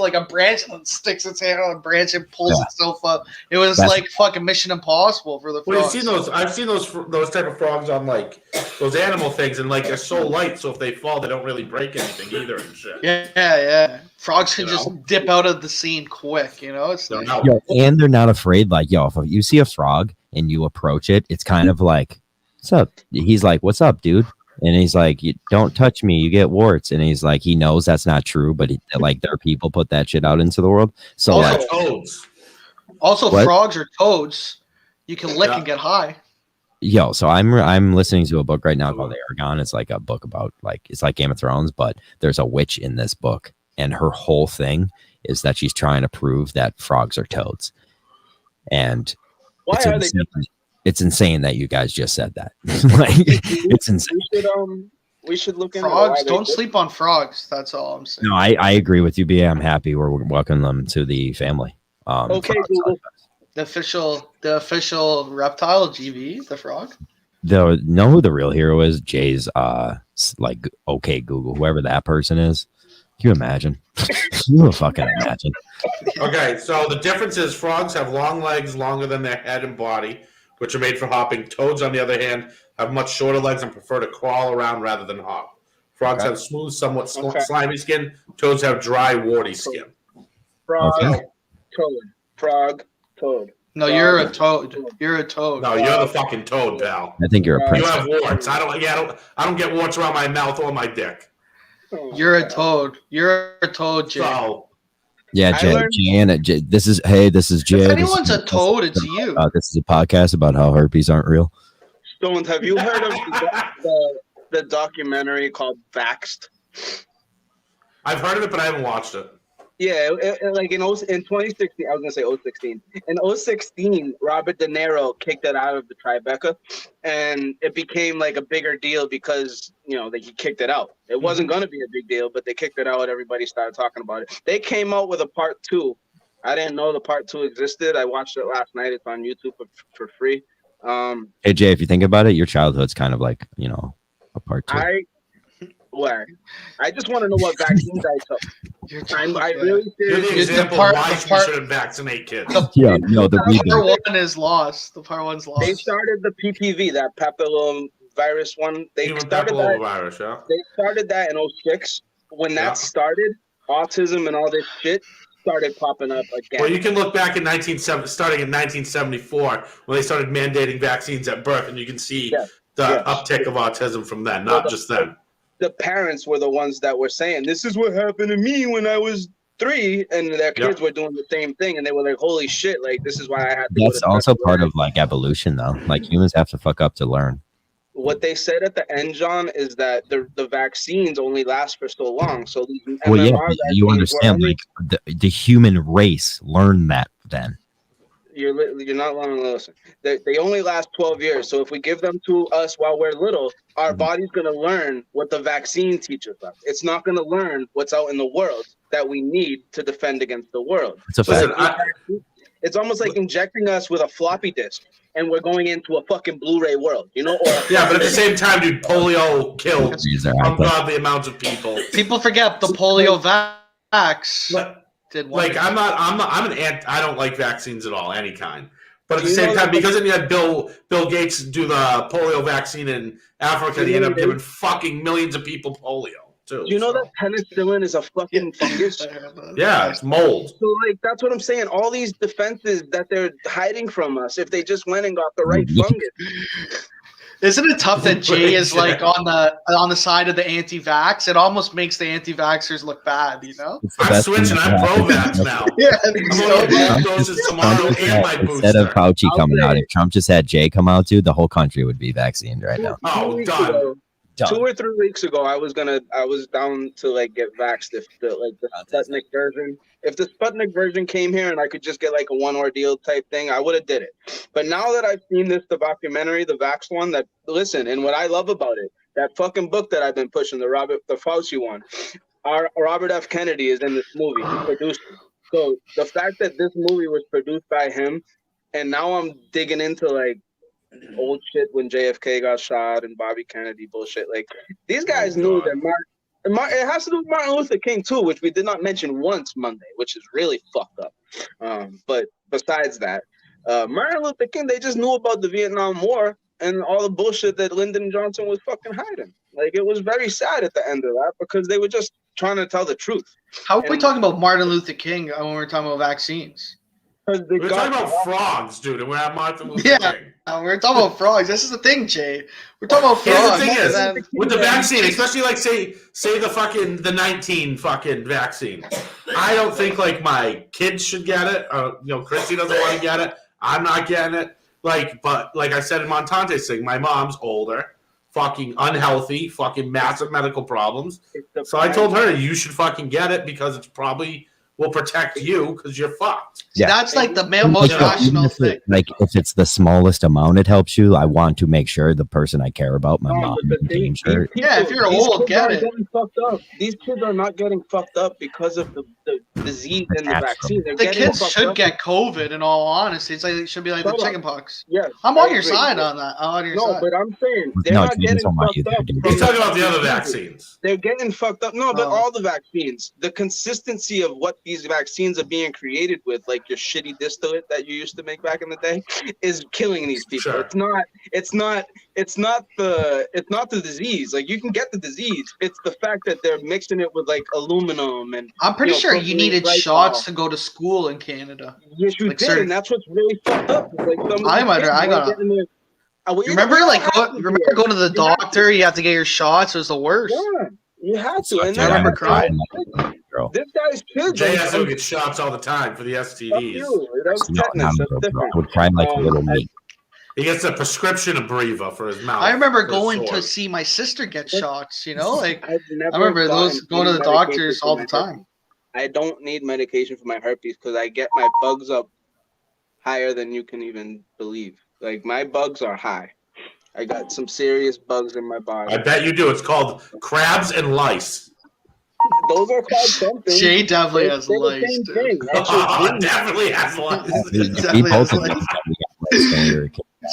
like a branch and it sticks its hand on a branch and pulls itself up. It was like fucking Mission Impossible for the frogs. Well, I've seen those type of frogs on like those animal things, and like they're so light, so if they fall, they don't really break anything either and shit. Yeah. Frogs can just dip out of the scene quick, you know. It's like, and they're not afraid. Like, if you see a frog and you approach it, it's kind of like, "What's up?" He's like, "What's up, dude?" And he's like, "Don't touch me, you get warts." And he's like, he knows that's not true, but their people put that shit out into the world. So toads. Also, frogs are toads. You can lick and get high. So I'm listening to a book right now called Aragon. It's like a book about it's like Game of Thrones, but there's a witch in this book, and her whole thing is that she's trying to prove that frogs are toads. And why are they? It's insane that you guys just said that. It's insane. We should look into frogs. Don't sleep on frogs. That's all I'm saying. No, I agree with you, BA. I'm happy we're welcoming them to the family. Okay, Google. The official reptile, GB, the frog. Know who the real hero is? Jay's okay Google, whoever that person is. Can you imagine? Can you fucking imagine? Okay, so the difference is frogs have long legs longer than their head and body, which are made for hopping. Toads, on the other hand, have much shorter legs and prefer to crawl around rather than hop. Frogs have smooth, somewhat slimy skin. Toads have dry, warty skin. Frog, toad. Frog, toad. No, you're a toad. You're a toad. No, you're the fucking toad, pal. I think you're a You prince. have warts. I don't get warts around my mouth or my dick. You're a toad. You're a toad, Jay. So, Yeah, Jay. This is Jay. If anyone's a toad, it's you. This is a podcast about how herpes aren't real. Stones, have you heard of the documentary called Vaxxed? I've heard of it, but I haven't watched it. Yeah, like in 2016, I was gonna say 2016. In 2016, Robert De Niro kicked it out of the Tribeca, and it became like a bigger deal because that he kicked it out. It wasn't gonna be a big deal, but they kicked it out. Everybody started talking about it. They came out with a part 2. I didn't know the part 2 existed. I watched it last night. It's on YouTube for free. Hey Jay, if you think about it, your childhood's kind of like a part 2. I just want to know what vaccines I took. I really You're the example of why you shouldn't vaccinate kids. The part 1 is lost. The part 1's lost. They started the PPV, that papillomavirus one. They started that in 2006. When that started, autism and all this shit started popping up again. Well, you can look back in starting in 1974 when they started mandating vaccines at birth, and you can see the uptick of autism from then, not just then. The parents were the ones that were saying, this is what happened to me when I was 3, and their kids were doing the same thing, and they were like, holy shit, like, this is why I had to That's also part of like evolution, though. Like humans have to fuck up to learn. What they said at the end, John, is that the vaccines only last for so long. So these you understand, like the human race learned that then. You're not learning to listen. They only last 12 years. So if we give them to us while we're little, our body's going to learn what the vaccine teaches us. It's not going to learn what's out in the world that we need to defend against the world. It's a fact. It's almost like injecting us with a floppy disk, and we're going into a fucking Blu-ray world, but at the same time, dude, polio killed ungodly amounts of people. People forget the polio vax. I don't like vaccines at all, any kind. But at the same time, because then you had Bill Gates do the polio vaccine in Africa, he ended up giving fucking millions of people polio too. Do you know that penicillin is a fucking fungus? Yeah, it's mold. So that's what I'm saying. All these defenses that they're hiding from us, if they just went and got the right fungus. Isn't it tough that Jay is like on the side of the anti-vax? It almost makes the anti-vaxxers look bad, I'm switching. I'm pro-vax now. Instead of Fauci coming out, if Trump just had Jay come out, dude, the whole country would be vaccinated right now. Oh, done. 2 or 3 weeks ago, I was down to get vaxxed if the Sputnik version. If the Sputnik version came here and I could just get like a one ordeal type thing, I would have did it. But now that I've seen the documentary, the Vax one, and what I love about it, that fucking book that I've been pushing, the Fauci one, Robert F. Kennedy is in this movie. He produced it. So the fact that this movie was produced by him, and now I'm digging into old shit when JFK got shot and Bobby Kennedy bullshit. These guys knew that it has to do with Martin Luther King too, which we did not mention once Monday, which is really fucked up. But besides that, Martin Luther King, they just knew about the Vietnam War and all the bullshit that Lyndon Johnson was fucking hiding. It was very sad at the end of that because they were just trying to tell the truth. How are we talking about Martin Luther King when we're talking about vaccines? We're talking about frogs, dude, and we're at Martin Luther King. We're talking about frogs. This is the thing, Jay. We're talking about frogs. The thing is, with the vaccine, especially say the 19 fucking vaccine, I don't think my kids should get it. Christy doesn't want to get it. I'm not getting it. But like I said in Montante's thing, my mom's older, fucking unhealthy, fucking massive medical problems. So I told her you should fucking get it because it's probably will protect you because you're fucked. Yeah. That's like the most rational thing. Like if it's the smallest amount it helps you, I want to make sure the person I care about, my mom, sure. Yeah, if you're old, get it. These kids are not getting fucked up because of the disease and the vaccine. The kids should get COVID. In all honesty, it's like it should be like the chickenpox. Yes, I'm on your side on that. I'm on your side. No, but I'm saying they're not getting fucked up. He's talking about the other vaccines. They're getting fucked up. No, but all the vaccines, the consistency of what these vaccines are being created with, like your shitty distillate that you used to make back in the day, is killing these people. Sure. It's not the disease. Like you can get the disease. It's the fact that they're mixing it with like aluminum and. I'm pretty sure you needed shots to go to school in Canada. Yes, you did, and that's what's really fucked up. Like I got. Remember going to the doctor? You have to get your shots. It was the worst. Yeah, you had to. And I remember crying. This guy's kids. Jay has to get shots all the time for the STDs. I would cry like a little meat. He gets a prescription of Breva for his mouth. I remember going to see my sister get shots. You know, like I remember those going to the doctors all the time. I don't need medication for my herpes because I get my bugs up higher than you can even believe. Like my bugs are high. I got some serious bugs in my body. I bet you do. It's called crabs and lice. Those are called something. Jay definitely has lice. Definitely has lice.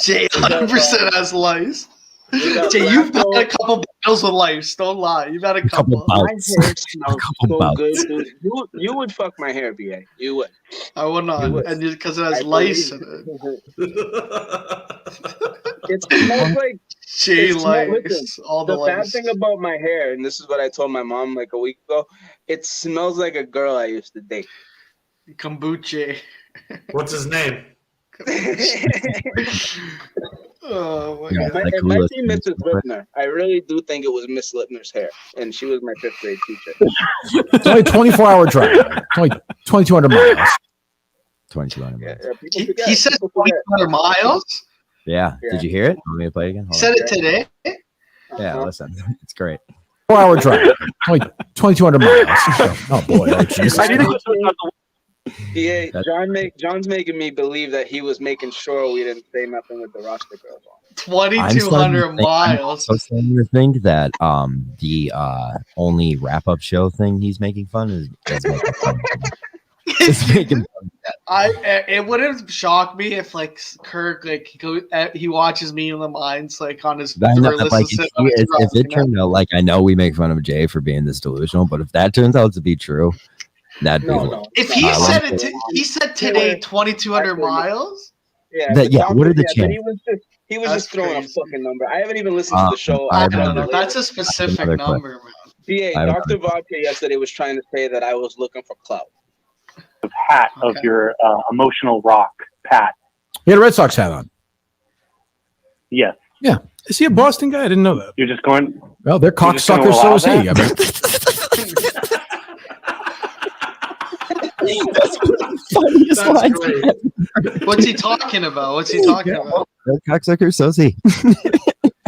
Jay 100% has lice. Jay, you've had a couple battles with lice. Don't lie. You've had a couple. My hair smells so good, dude. You would fuck my hair, BA. You would. I would not. And because it has lice in it. It smells like Jay lice. All the bad thing about my hair, and this is what I told my mom like a week ago, it smells like a girl I used to date. Kombucha. What's his name? Oh my God. It might be Mrs. Lipner. I really do think it was Miss Lipner's hair, and she was my 5th grade teacher. It's only a 24-hour drive. It's only 2,200 miles. 2,200 miles. He said 2,200 miles? Yeah. Did you hear it? Want me to play it again? He said it today? Yeah, listen. It's great. 4-hour drive. Only 2,200 miles. Oh, boy. Oh, Jesus. Yeah, John's making me believe that he was making sure we didn't say nothing with the roster girls on. 2,200 miles. I'm starting to think that the only wrap-up show thing he's making fun is making fun. It wouldn't shock me if like Kirk he watches Me in the Minds like on his. If it turned out like I know we make fun of Jay for being this delusional, but if that turns out to be true. If he said it, he said today 2,200 miles. Yeah, what are the chances? He was just throwing a fucking number. I haven't even listened to the show. I don't know. That's a specific number, man. Dr. Vodka yesterday was trying to say that I was looking for clout. Hat of your emotional rock, Pat. He had a Red Sox hat on. Yes. Yeah. Is he a Boston guy? I didn't know that. You're just going. Well, they're cocksuckers, so is he. I mean. That's the funniest line. What's he talking about? What's he talking about? Cocksucker, so is he.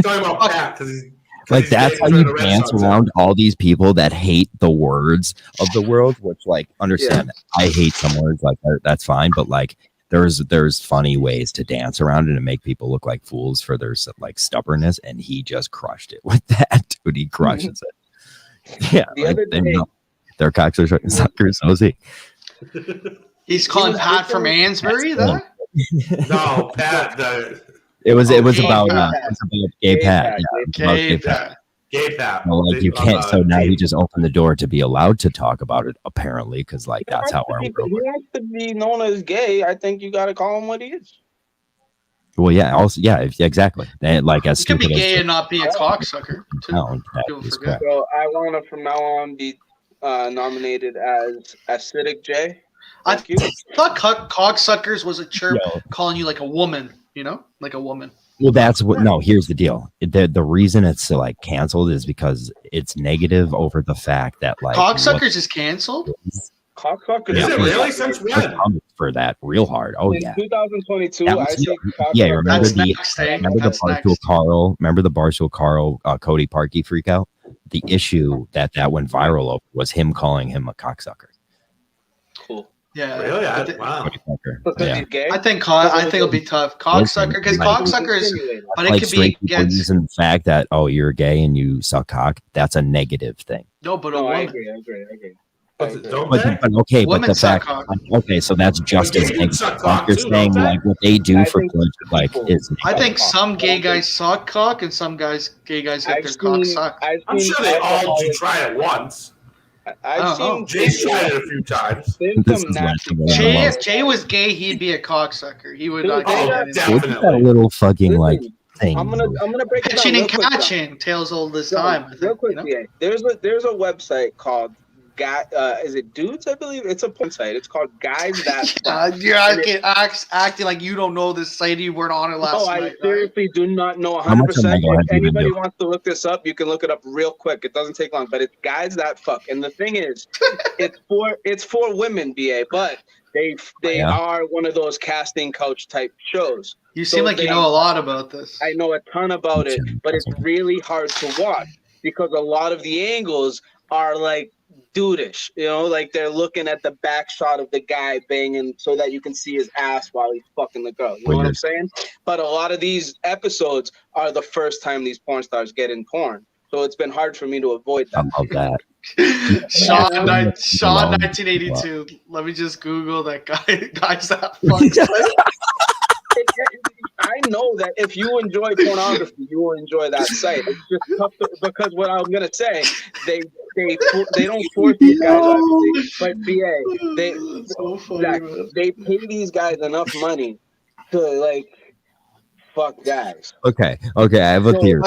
Talking about Pat because like that's how you dance around all these people that hate the words of the world. Which, like, understand, I hate some words. Like that's fine, but like there's funny ways to dance around it and make people look like fools for their like stubbornness. And he just crushed it with that, dude. He crushes it. Yeah, they're cocksuckers, so is he. He's calling Pat from Ansbury, though. No, Pat. It was about gay Pat. Gay Pat. Gay Pat. No, like you can't. So now he just opened the door to be allowed to talk about it, apparently, because like that's how our world works. He wants to be known as gay. I think you got to call him what he is. Well, yeah. Also, yeah. Exactly. And, like as could be stupid gay as and not be a cocksucker. No, so I want to from now on be nominated as Acidic J. I thought cocksuckers was a chirp calling you like a woman, you know, like a woman. Well, that's what. No, here's the deal. The reason it's like canceled is because it's negative over the fact that like cocksuckers is canceled. Cocksucker. Is it really? Since when? For that, real hard. Oh In yeah. 2022, That I was- see Yeah, cocksucker. remember That's the next, eh? remember the That's Barstool next. Carl? Remember the Barstool Carl Cody Parkey freak out? The issue that went viral over was him calling him a cocksucker. Cool. Yeah. Really? Wow. Because he's gay. I think it'll be tough. Cocksucker, because like- cocksuckers, but it Like could straight be people against. using the fact that you're gay and you suck cock. That's a negative thing. No, but a No, I woman. agree. Don't But they? okay, Women but the suck fact cock. okay, so that's just as But negative. suck Like cock you're too, saying, don't they? like what they do I for think pleasure, like is. I think some gay guys suck cock, and some gay guys get their cock sucked. I'm sure they all do try it once. I've seen Jay's tried it a few times. This is like If Jay was gay, he'd be a cocksucker. He would not Oh, get anything. definitely. That little fucking like thing. I'm gonna break it down Catching real and quick. catching, tales old as Yo, time. I real think, quick, you know? BA. There's a website called is it Dudes? I believe it's a porn site. It's called Guys That Fuck. You're acting like you don't know this site. You weren't on it last No, I night. Right? seriously do not know How much 100%. am I going If to even anybody do? wants to look this up, you can look it up real quick. It doesn't take long, but it's Guys That Fuck. And the thing is, it's for women, BA, but they Yeah. are one of those casting couch type shows. You seem So like you they- know a lot about this. I know a ton about it, but it's really hard to watch because a lot of the angles are like dudeish, like they're looking at the back shot of the guy banging so that you can see his ass while he's fucking the girl. You know what I'm saying? But a lot of these episodes are the first time these porn stars get in porn. So it's been hard for me to avoid I that. love that. Sean, Yeah. 1982. Let me just Google that guy. Guys that fucks. I know that if you enjoy pornography, you will enjoy that site. It's just tough because what I'm gonna say, they don't force these guys, obviously, but BA, So funny, man. they pay these guys enough money to like fuck guys. Okay, I have a So, theory.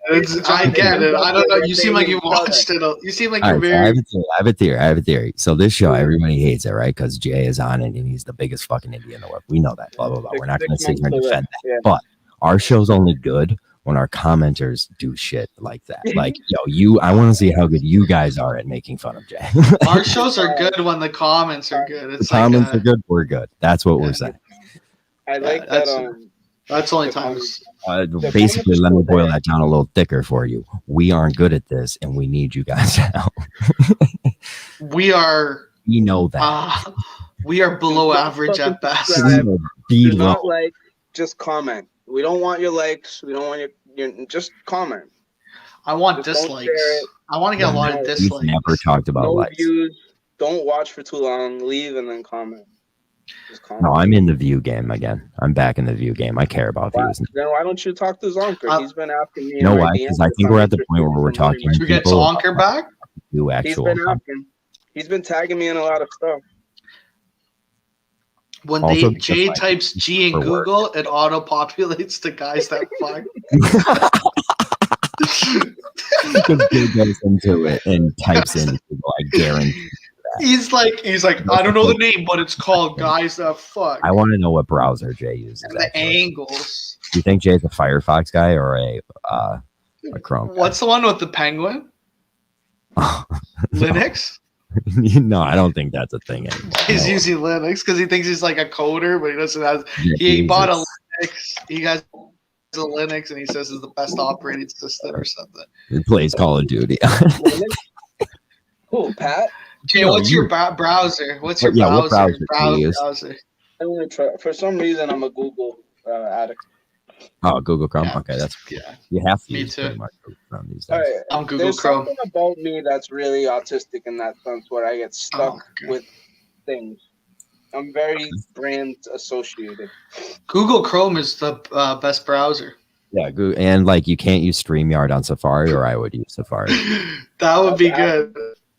I get it. I don't know. You seem like you watched it. You seem like All you're right, so I very. have a theory. So this show, everybody hates it, right? Because Jay is on it and he's the biggest fucking idiot in the world. We know that. Blah blah blah. We're not going to sit here and defend that. Yeah. But our show's only good when our commenters do shit like that. Like, I want to see how good you guys are at making fun of Jay. Our shows are good when the comments are good. The It's like comments are good. We're good. That's what we're saying. I like that's- that. That's only times. Basically, let me boil that down a little thicker for you. We aren't good at this, and we need you guys out. We are. We know that. We are below average at best. Do not like, just comment. We don't want your likes. We don't want your just comment. I want Just don't dislikes. share it. I want to get a lot of We've dislikes. never talked about No likes. views. Don't watch for too long. Leave and then comment. Just comment. No, I'm in the view game again. I'm back in the view game. I care about views. Then why don't you talk to Zonker? He's been asking me. You know in my why? DMs Because I if think I'm we're at the interested point where in we're some money. talking. Should we get people Zonker back? do He's actual. been asking. He's been tagging me in a lot of stuff. When Also, Jay because, types G in for work. Google, it auto populates the guys that fuck. Because Jay goes into it and types in, I guarantee. He's like, I don't know the name, but it's called guys that fuck. I want to know what browser Jay uses. And the actually. angles. Do you think Jay's a Firefox guy or a Chrome? What's the one with the penguin? Linux? No, I don't think that's a thing anymore. He's using Linux because he thinks he's like a coder, but he doesn't have. Yeah, He bought a Jesus. Linux. He has a Linux, and he says it's the best operating system or something. He plays Call of Duty. Cool, Pat. Jay, No, what's you- your browser? What's your Yeah, what browser? browser do you use? Browser. I'm gonna try. For some reason, I'm a Google addict. Oh, Google Chrome. Yeah. Okay, that's Yeah. you have to Me use too. pretty much Google Chrome these All days. right. I'm Google There's Chrome. something about me that's really autistic in that sense, where I get stuck okay. with things. I'm very brand associated. Google Chrome is the best browser. Yeah, Google, and like you can't use StreamYard on Safari, or I would use Safari. That would be good.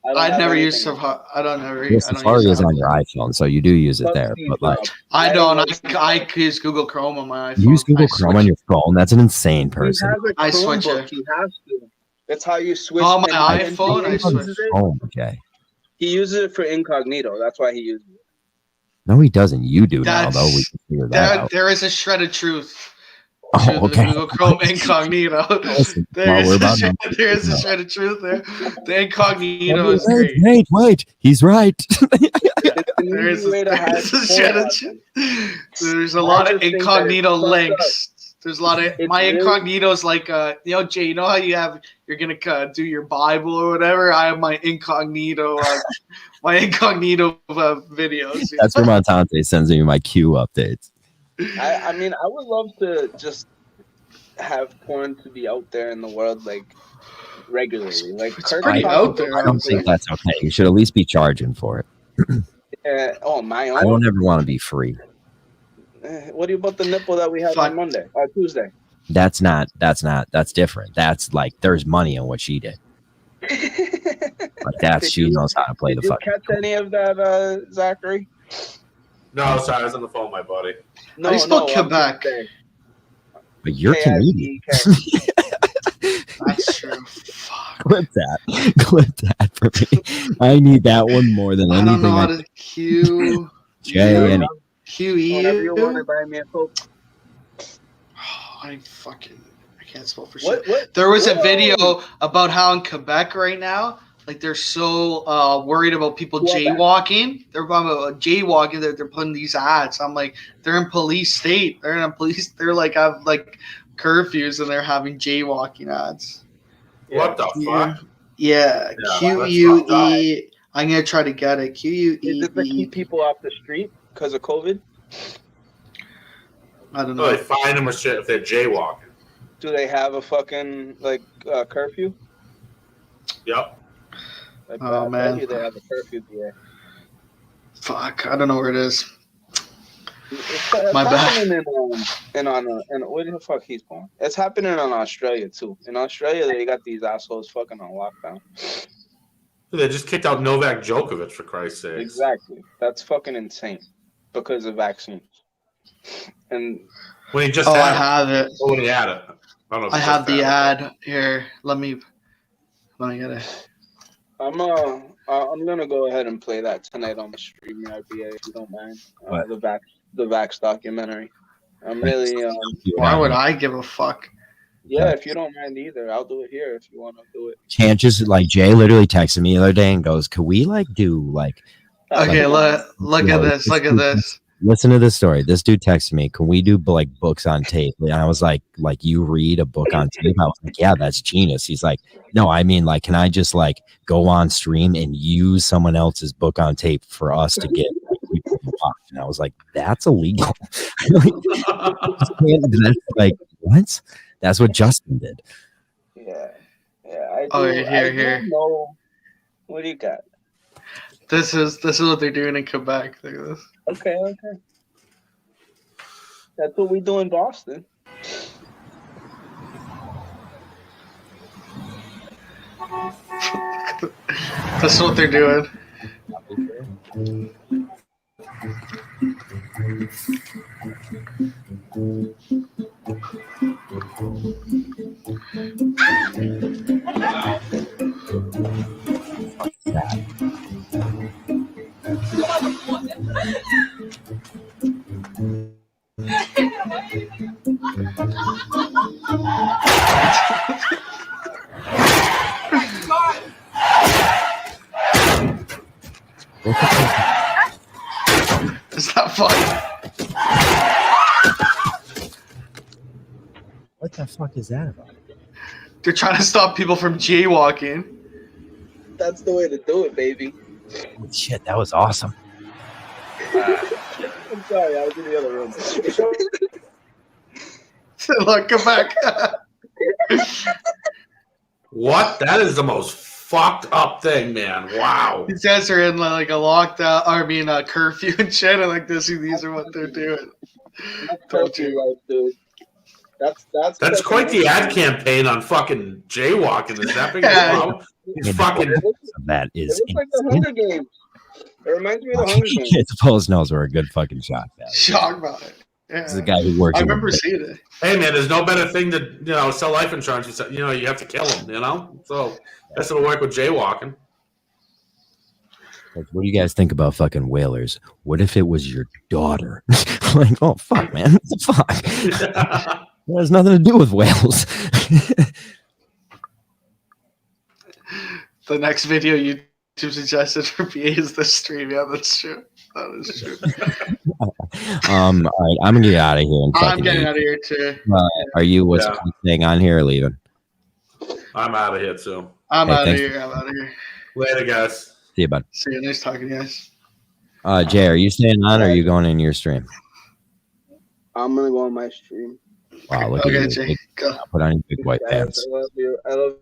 I don't I'd have never use anything. Safari. I don't never. Yeah, I don't Safari use is on your iPhone, so you do use it there. But like, I don't. I use Google Chrome on my iPhone. you use Google I Chrome switch- on your phone. That's an insane He person. has a I switch Chromebook. it. He has to. That's how you switch. On my and iPhone, I he switch. uses it. Oh, okay. He uses it for incognito. That's why he uses it. No, he doesn't. You do now, That's- though. We can figure that out. There is a shred of truth. To okay. the Google Chrome incognito. There's a shred of truth there. The incognito is great. Wait. He's right. There's a lot of incognito links. There's a lot of my incognitos like Jay, you know how you're gonna do your Bible or whatever. I have my incognito videos. That's where Montante sends me my Q updates. I mean, I would love to just have porn to be out there in the world like regularly. Like it's pretty out there. I don't think that's okay. You should at least be charging for it. My own. I don't ever want to be free. What about the nipple that we had on Monday or Tuesday? That's different. That's like there's money in what she did. Like she knows how to play the fuck. Did you catch any of that, Zachary? No, sorry, I was on the phone with my buddy. No, I spoke Quebec. But you're Canadian. That's true. Fuck. Clip that for me. I need that one more than anything. I don't know how to Q. Jay and QE. Whenever you want to buy me a Coke. I can't spell for shit. There was a video about how in Quebec right now, like they're so worried about people jaywalking. They're about jaywalking. They're putting these ads. I'm like, they're in police state. They're in police. They're like have like curfews and they're having jaywalking ads. What the fuck? Yeah, QUE. I'm gonna try to get it. QUE. Is it to keep people off the street because of COVID? I don't know. Oh, they fine them or shit if they're jaywalking. Do they have a fucking curfew? Yep. Oh man, they have a curfew here. Fuck, I don't know where it is. It's My bad. happening in where the fuck he's going? It's happening in Australia too. In Australia, they got these assholes fucking on lockdown. They just kicked out Novak Djokovic for Christ's sake. Exactly. That's fucking insane because of vaccines. And when he just I have it. Oh, when he had it. I have the ad here. Let me get it. I'm gonna go ahead and play that tonight on the stream, RBA, if you don't mind. The Vax documentary. I'm really. Why would I give a fuck? Yeah, if you don't mind either, I'll do it here if you want to do it. Can't just like Jay literally texted me the other day and goes, "Could we like do like?" Okay, look at this. Look at this. Listen to this story. This dude texted me, "Can we do like books on tape?" And I was like you read a book on tape? I was like, yeah, that's genius. He's like, no, I mean, like, can I just like go on stream and use someone else's book on tape for us to get people to watch? And I was like, that's illegal. That's like, what? That's what Justin did. Yeah. I do, here. Know. What do you got? This is what they're doing in Quebec. Look at this. Okay. That's what we do in Boston. This is what they're doing. It's not fun. What the fuck is that about? They're trying to stop people from jaywalking. That's the way to do it, baby. Oh, shit, that was awesome. I'm sorry, I was in the other room. Look, come back. What? That is the most fucked up thing, man. Wow. These guys are in like a lockdown, a curfew and shit, and like these are what they're doing. Dude. That's quite the ad campaign on fucking jaywalking. Is that big? He's fucking. That is. It looks like the Hunger Games. It reminds me of the Hunger Games. Kids Post knows we're a good fucking shot value. Shocked about it. Yeah. This is the guy who works. I remember seeing it. Hey man, there's no better thing to sell life insurance. You have to kill them. So that's gonna work with jaywalking. Like, what do you guys think about fucking whalers? What if it was your daughter? Like, oh fuck, man, what the fuck? It has nothing to do with whales. The next video YouTube suggested for PA is the stream. Yeah, that's true. That is true. All right, I'm gonna get out of here. I'm getting out of here too. Are you staying on here or leaving? I'm out of here too. I'm out of here. Later, guys. See you, bud. See you. Nice talking to you guys. Jay, are you staying on or are you going in your stream? I'm gonna go on my stream. Wow, look Okay, at Jay, you. go. Put on your big white pants. I love you. I love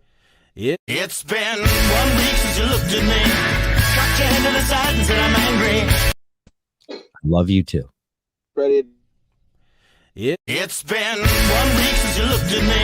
It's been 1 week since you looked at me. Cocked your head to the side and said I'm angry. I love you too. Ready. It's been 1 week since you looked at me.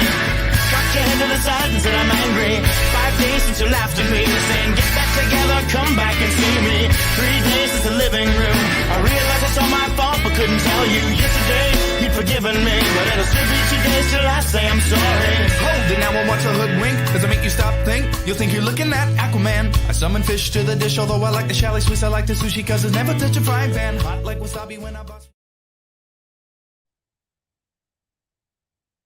Cocked your head to the side and said I'm angry. 5 days since you laughed at me, saying get back together, come back and see me. 3 days since the living room. I realized it's all my fault, but couldn't tell you. Yesterday you'd forgiven me, but it'll still be 2 days till I say I'm sorry. Hold it now, I want to hoodwink. Does it make you stop, think? You'll think you're looking at Aquaman. I summon fish to the dish, although I like the chalet Swiss. I like the sushi, cause it's never touch a frying pan. Hot like wasabi when I bust.